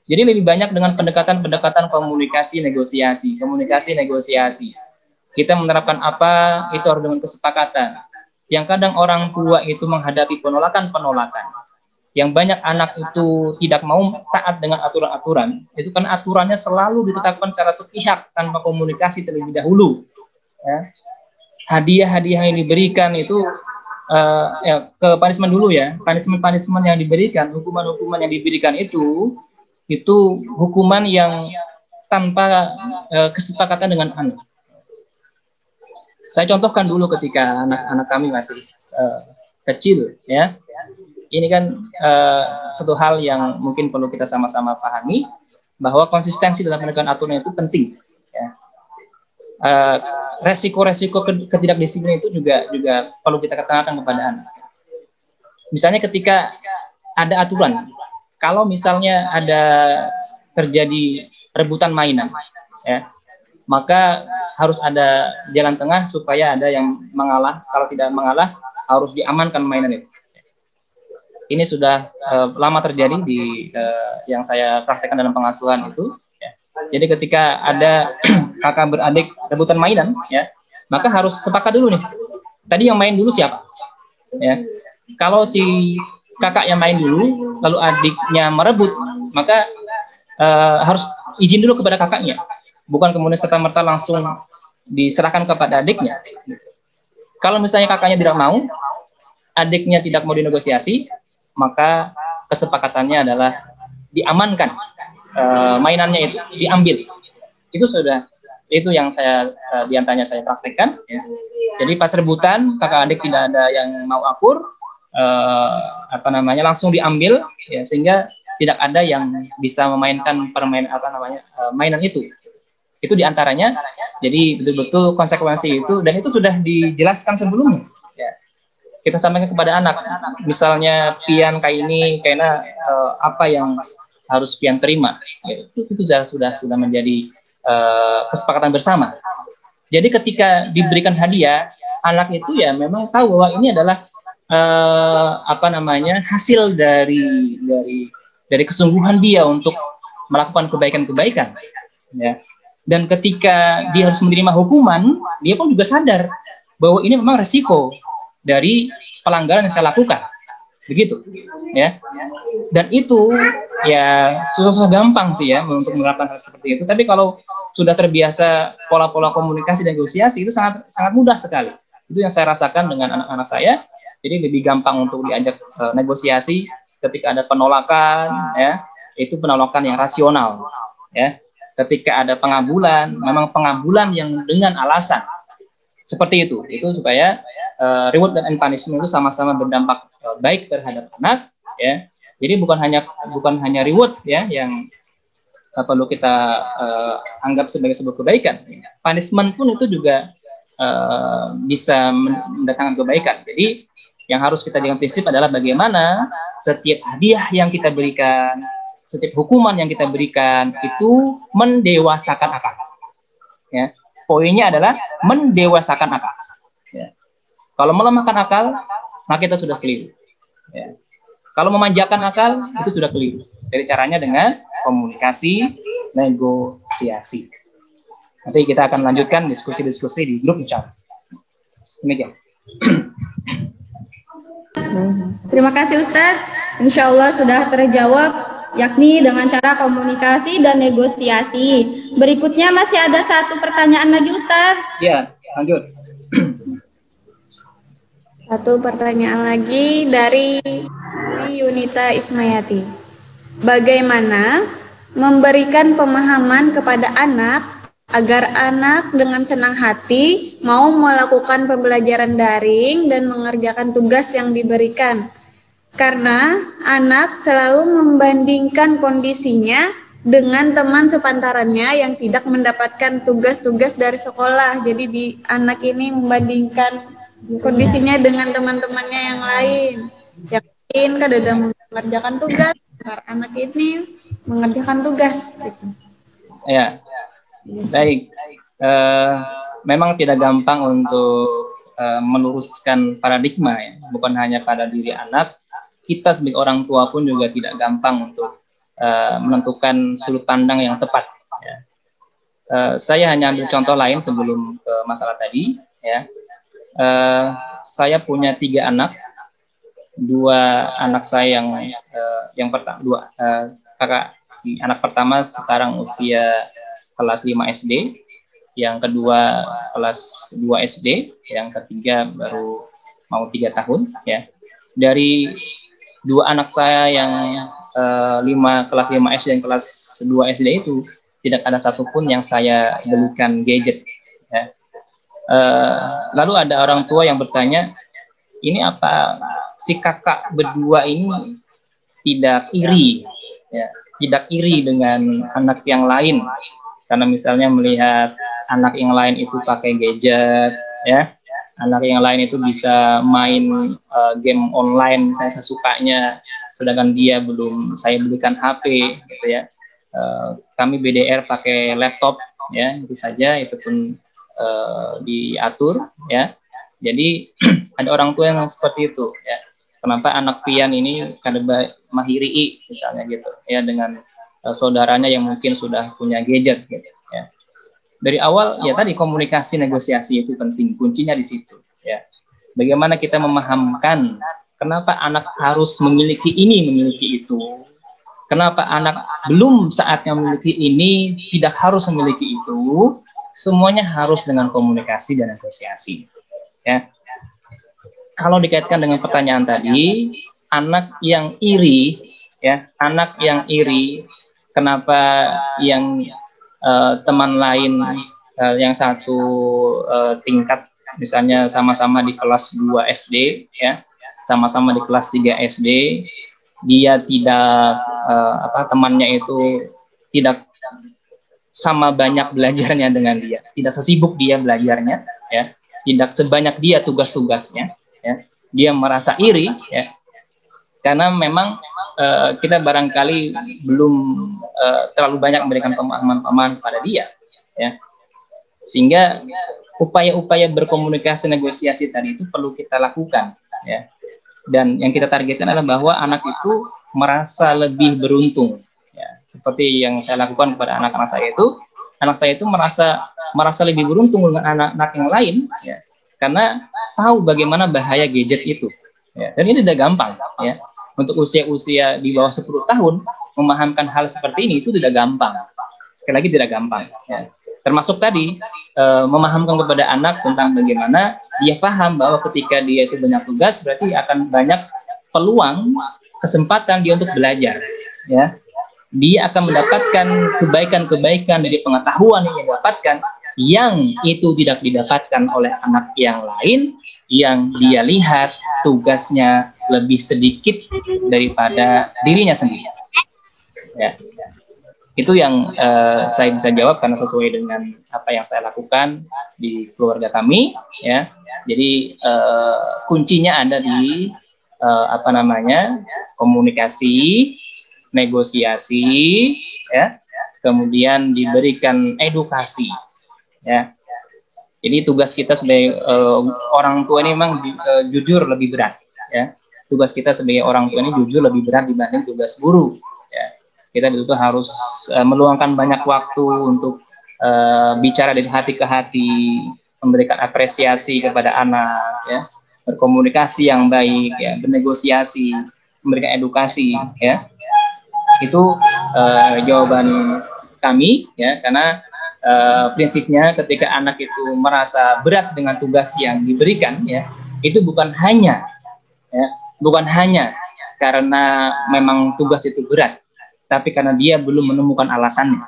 [SPEAKER 2] Jadi lebih banyak dengan pendekatan-pendekatan komunikasi negosiasi. Kita menerapkan apa, itu harus dengan kesepakatan. Yang kadang orang tua itu menghadapi penolakan-penolakan. Yang banyak anak itu tidak mau taat dengan aturan-aturan. Itu kan aturannya selalu ditetapkan secara sepihak tanpa komunikasi terlebih dahulu. Ya. Hadiah-hadiah yang diberikan itu ke punishment dulu, ya. Punishment yang diberikan, hukuman-hukuman yang diberikan itu hukuman yang tanpa kesepakatan dengan anak. Saya contohkan dulu ketika anak-anak kami masih kecil, ya. Ini kan satu hal yang mungkin perlu kita sama-sama pahami, bahwa konsistensi dalam penegakan aturan itu penting. Ya. Resiko-resiko ketidakdisiplinan itu juga perlu kita katakan kepada anak. Misalnya ketika ada aturan, kalau misalnya ada terjadi rebutan mainan, ya, maka harus ada jalan tengah supaya ada yang mengalah. Kalau tidak mengalah, harus diamankan mainan itu. Ini sudah lama terjadi di yang saya praktekkan dalam pengasuhan itu. Ya. Jadi ketika ada kakak beradik rebutan mainan, ya, maka harus sepakat dulu nih. Tadi yang main dulu siapa? Ya. Kalau si kakak yang main dulu, lalu adiknya merebut, maka harus izin dulu kepada kakaknya. Bukan kemudian serta-merta langsung diserahkan kepada adiknya. Kalau misalnya kakaknya tidak mau, adiknya tidak mau dinegosiasi, maka kesepakatannya adalah diamankan, mainannya itu diambil. Itu yang saya diantaranya saya praktekkan. Ya. Jadi pas rebutan, kakak adik tidak ada yang mau akur, langsung diambil, ya, sehingga tidak ada yang bisa memainkan mainan itu. Itu diantaranya. Jadi betul-betul konsekuensi itu, dan itu sudah dijelaskan sebelumnya. Ya. Kita sampaikan kepada anak, misalnya pian kayak ini, kayaknya apa yang harus pian terima. Ya, itu sudah menjadi kesepakatan bersama. Jadi ketika diberikan hadiah, anak itu ya memang tahu bahwa ini adalah hasil dari kesungguhan dia untuk melakukan kebaikan-kebaikan, ya. Dan ketika dia harus menerima hukuman, dia pun juga sadar bahwa ini memang resiko dari pelanggaran yang saya lakukan, begitu, ya. Dan itu ya susah gampang sih, ya, untuk menerapkan hal seperti itu. Tapi kalau sudah terbiasa pola-pola komunikasi dan negosiasi, itu sangat mudah sekali. Itu yang saya rasakan dengan anak-anak saya. Jadi lebih gampang untuk diajak negosiasi ketika ada penolakan, ya, itu penolakan yang rasional, ya. Ketika ada pengabulan, memang pengabulan yang dengan alasan seperti itu supaya reward dan punishment itu sama-sama berdampak baik terhadap anak, ya. Jadi bukan hanya reward, ya, yang perlu kita anggap sebagai sebuah kebaikan. Punishment pun itu juga bisa mendatangkan kebaikan. Jadi yang harus kita jaga prinsip adalah bagaimana setiap hadiah yang kita berikan, setiap hukuman yang kita berikan itu mendewasakan akal. Ya. Poinnya adalah mendewasakan akal. Ya. Kalau melemahkan akal, maka kita sudah keliru. Ya. Kalau memanjakan akal, itu sudah keliru. Jadi caranya dengan komunikasi, negosiasi. Nanti kita akan lanjutkan diskusi-diskusi di grup insya Allah. Demikian.
[SPEAKER 5] Terima kasih Ustadz. Insya Allah sudah terjawab, yakni dengan cara komunikasi dan negosiasi. Berikutnya masih ada satu pertanyaan lagi Ustadz.
[SPEAKER 2] Ya, lanjut.
[SPEAKER 6] Satu pertanyaan lagi dari Yunita Ismayati. Bagaimana memberikan pemahaman kepada anak agar anak dengan senang hati mau melakukan pembelajaran daring dan mengerjakan tugas yang diberikan? Karena anak selalu membandingkan kondisinya dengan teman sepantarannya yang tidak mendapatkan tugas-tugas dari sekolah. Jadi anak ini membandingkan kondisinya dengan teman-temannya yang lain. Yang lain kadang mengerjakan tugas, anak ini mengerjakan tugas. Gitu.
[SPEAKER 2] Ya. Baik, memang tidak gampang untuk meluruskan paradigma ya, bukan hanya pada diri anak, kita sebagai orang tua pun juga tidak gampang untuk menentukan sudut pandang yang tepat. Ya. Saya hanya ambil contoh lain sebelum ke masalah tadi. Ya, saya punya 3 anak, 2 anak saya yang pertama, kakak si anak pertama sekarang usia kelas 5 SD, yang kedua kelas 2 SD, yang ketiga baru mau 3 tahun. Ya. Dari 2 anak saya yang kelas 5 SD dan kelas 2 SD itu tidak ada satupun yang saya belikan gadget. Ya. Lalu ada orang tua yang bertanya, ini apa si kakak berdua ini tidak iri, ya, tidak iri dengan anak yang lain? Karena misalnya melihat anak yang lain itu pakai gadget, ya, anak yang lain itu bisa main game online misalnya sesukanya, sedangkan dia belum saya belikan HP, gitu ya. Kami BDR pakai laptop, ya, itu saja, itu pun diatur, ya. Jadi ada orang tua yang seperti itu, ya. Kenapa anak pian ini kadang mahiri misalnya gitu, ya, dengan saudaranya yang mungkin sudah punya gadget gitu, ya. Dari awal ya tadi komunikasi negosiasi itu penting, kuncinya di situ, ya. Bagaimana kita memahamkan kenapa anak harus memiliki ini, memiliki itu. Kenapa anak belum saatnya memiliki ini, tidak harus memiliki itu. Semuanya harus dengan komunikasi dan negosiasi, ya. Kalau dikaitkan dengan pertanyaan tadi, anak yang iri, ya, anak yang iri, kenapa yang teman lain yang satu tingkat, misalnya sama-sama di kelas 2 SD, ya, sama-sama di kelas 3 SD, dia tidak temannya itu tidak sama banyak belajarnya dengan dia, tidak sesibuk dia belajarnya, ya, tidak sebanyak dia tugas-tugasnya, ya, dia merasa iri, ya, karena memang kita barangkali belum terlalu banyak memberikan pemahaman pada dia, ya, sehingga upaya-upaya berkomunikasi negosiasi tadi itu perlu kita lakukan, ya, dan yang kita targetkan adalah bahwa anak itu merasa lebih beruntung, ya, seperti yang saya lakukan kepada anak-anak saya itu merasa lebih beruntung dengan anak-anak yang lain, ya, karena tahu bagaimana bahaya gadget itu, ya, dan ini tidak gampang, ya. Untuk usia-usia di bawah 10 tahun memahamkan hal seperti ini itu tidak gampang. Sekali lagi tidak gampang, ya. Termasuk tadi memahamkan kepada anak tentang bagaimana dia paham bahwa ketika dia itu banyak tugas berarti akan banyak peluang, kesempatan dia untuk belajar, ya. Dia akan mendapatkan kebaikan-kebaikan dari pengetahuan yang dia dapatkan yang itu tidak didapatkan oleh anak yang lain yang dia lihat tugasnya lebih sedikit daripada dirinya sendiri, ya. Itu yang saya bisa jawab karena sesuai dengan apa yang saya lakukan di keluarga kami, ya. Jadi kuncinya ada di komunikasi, negosiasi, ya. Kemudian diberikan edukasi, ya. Jadi tugas kita sebagai orang tua ini memang jujur lebih berat, ya. Tugas kita sebagai orang tua ini jujur lebih berat dibanding tugas guru, ya. Kita betul-betul harus meluangkan banyak waktu untuk bicara dari hati ke hati, memberikan apresiasi kepada anak, ya, berkomunikasi yang baik, ya, bernegosiasi, memberikan edukasi, ya. Itu jawaban kami, ya, karena prinsipnya ketika anak itu merasa berat dengan tugas yang diberikan, ya, itu bukan hanya karena memang tugas itu berat, tapi karena dia belum menemukan alasannya,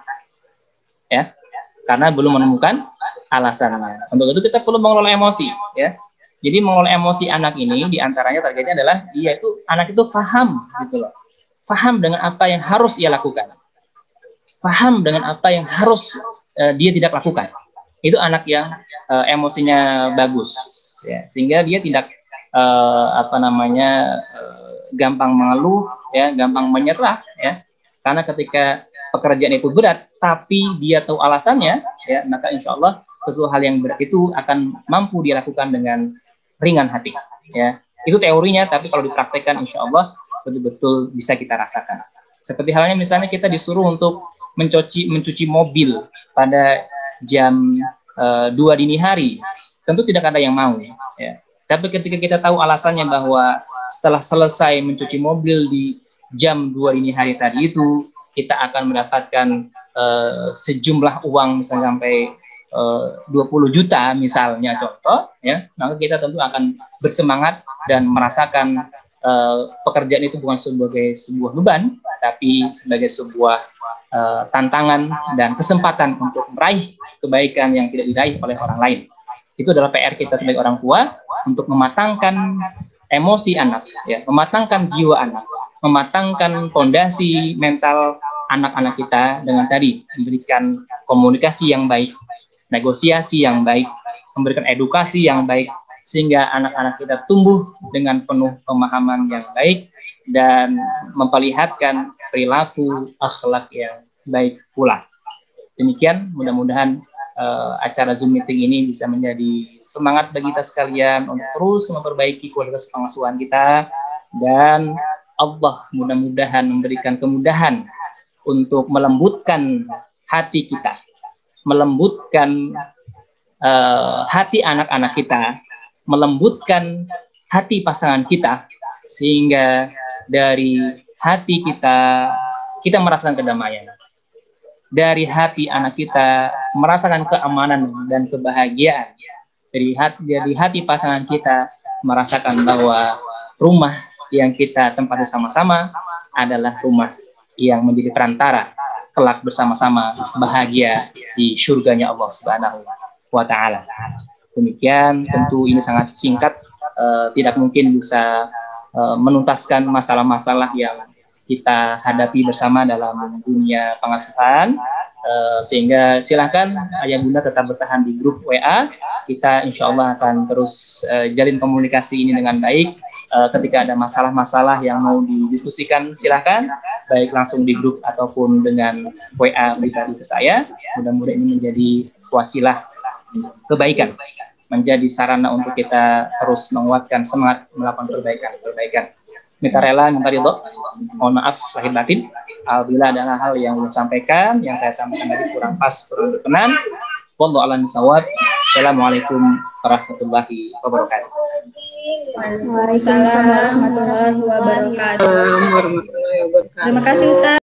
[SPEAKER 2] ya, karena belum menemukan alasannya. Untuk itu kita perlu mengelola emosi, ya. Jadi mengelola emosi anak ini diantaranya targetnya adalah anak itu paham, gitu loh, paham dengan apa yang harus ia lakukan, paham dengan apa yang harus dia tidak lakukan. Itu anak yang emosinya bagus, ya, sehingga dia tidak gampang mengeluh, ya, gampang menyerah, ya. Karena ketika pekerjaan itu berat, tapi dia tahu alasannya, ya, maka insya Allah sesuatu hal yang berat itu akan mampu dilakukan dengan ringan hati, ya. Itu teorinya, tapi kalau dipraktekkan insya Allah betul-betul bisa kita rasakan. Seperti halnya misalnya kita disuruh untuk mencuci mobil pada jam 2 dini hari, tentu tidak ada yang mau, ya. Tapi ketika kita tahu alasannya bahwa setelah selesai mencuci mobil di jam 2 dini hari tadi itu, kita akan mendapatkan sejumlah uang misalnya sampai 20 juta misalnya contoh, ya, maka kita tentu akan bersemangat dan merasakan pekerjaan itu bukan sebagai sebuah beban, tapi sebagai sebuah tantangan dan kesempatan untuk meraih kebaikan yang tidak diraih oleh orang lain. Itu adalah PR kita sebagai orang tua untuk mematangkan emosi anak, ya, mematangkan jiwa anak, mematangkan fondasi mental anak-anak kita dengan tadi memberikan komunikasi yang baik, negosiasi yang baik, memberikan edukasi yang baik, sehingga anak-anak kita tumbuh dengan penuh pemahaman yang baik dan memperlihatkan perilaku akhlak yang baik pula. Demikian, mudah-mudahan acara Zoom meeting ini bisa menjadi semangat bagi kita sekalian untuk terus memperbaiki kualitas pengasuhan kita, dan Allah mudah-mudahan memberikan kemudahan untuk melembutkan hati kita, melembutkan hati anak-anak kita, melembutkan hati pasangan kita, sehingga dari hati kita merasakan kedamaian. Dari hati anak kita merasakan keamanan dan kebahagiaan. Dari hati pasangan kita merasakan bahwa rumah yang kita tempati sama-sama adalah rumah yang menjadi perantara kelak bersama-sama bahagia di surganya Allah Subhanahu wa Ta'ala. Demikian, tentu ini sangat singkat, tidak mungkin bisa menuntaskan masalah-masalah yang kita hadapi bersama dalam dunia pengasuhan, sehingga silahkan ayah bunda tetap bertahan di grup WA. Kita insya Allah akan terus jalin komunikasi ini dengan baik. Ketika ada masalah-masalah yang mau didiskusikan, silahkan baik langsung di grup ataupun dengan WA pribadi ke saya. Mudah-mudahan ini menjadi wasilah kebaikan, menjadi sarana untuk kita terus menguatkan semangat melakukan perbaikan. Minta rela, minta ridho. Mohon maaf lahir batin apabila ada hal yang saya sampaikan tadi kurang pas, kurang berkenan. Wallahu a'lam bishawab. Assalamualaikum warahmatullahi wabarakatuh.
[SPEAKER 5] Waalaikumsalam warahmatullahi wabarakatuh. Terima kasih Ustaz.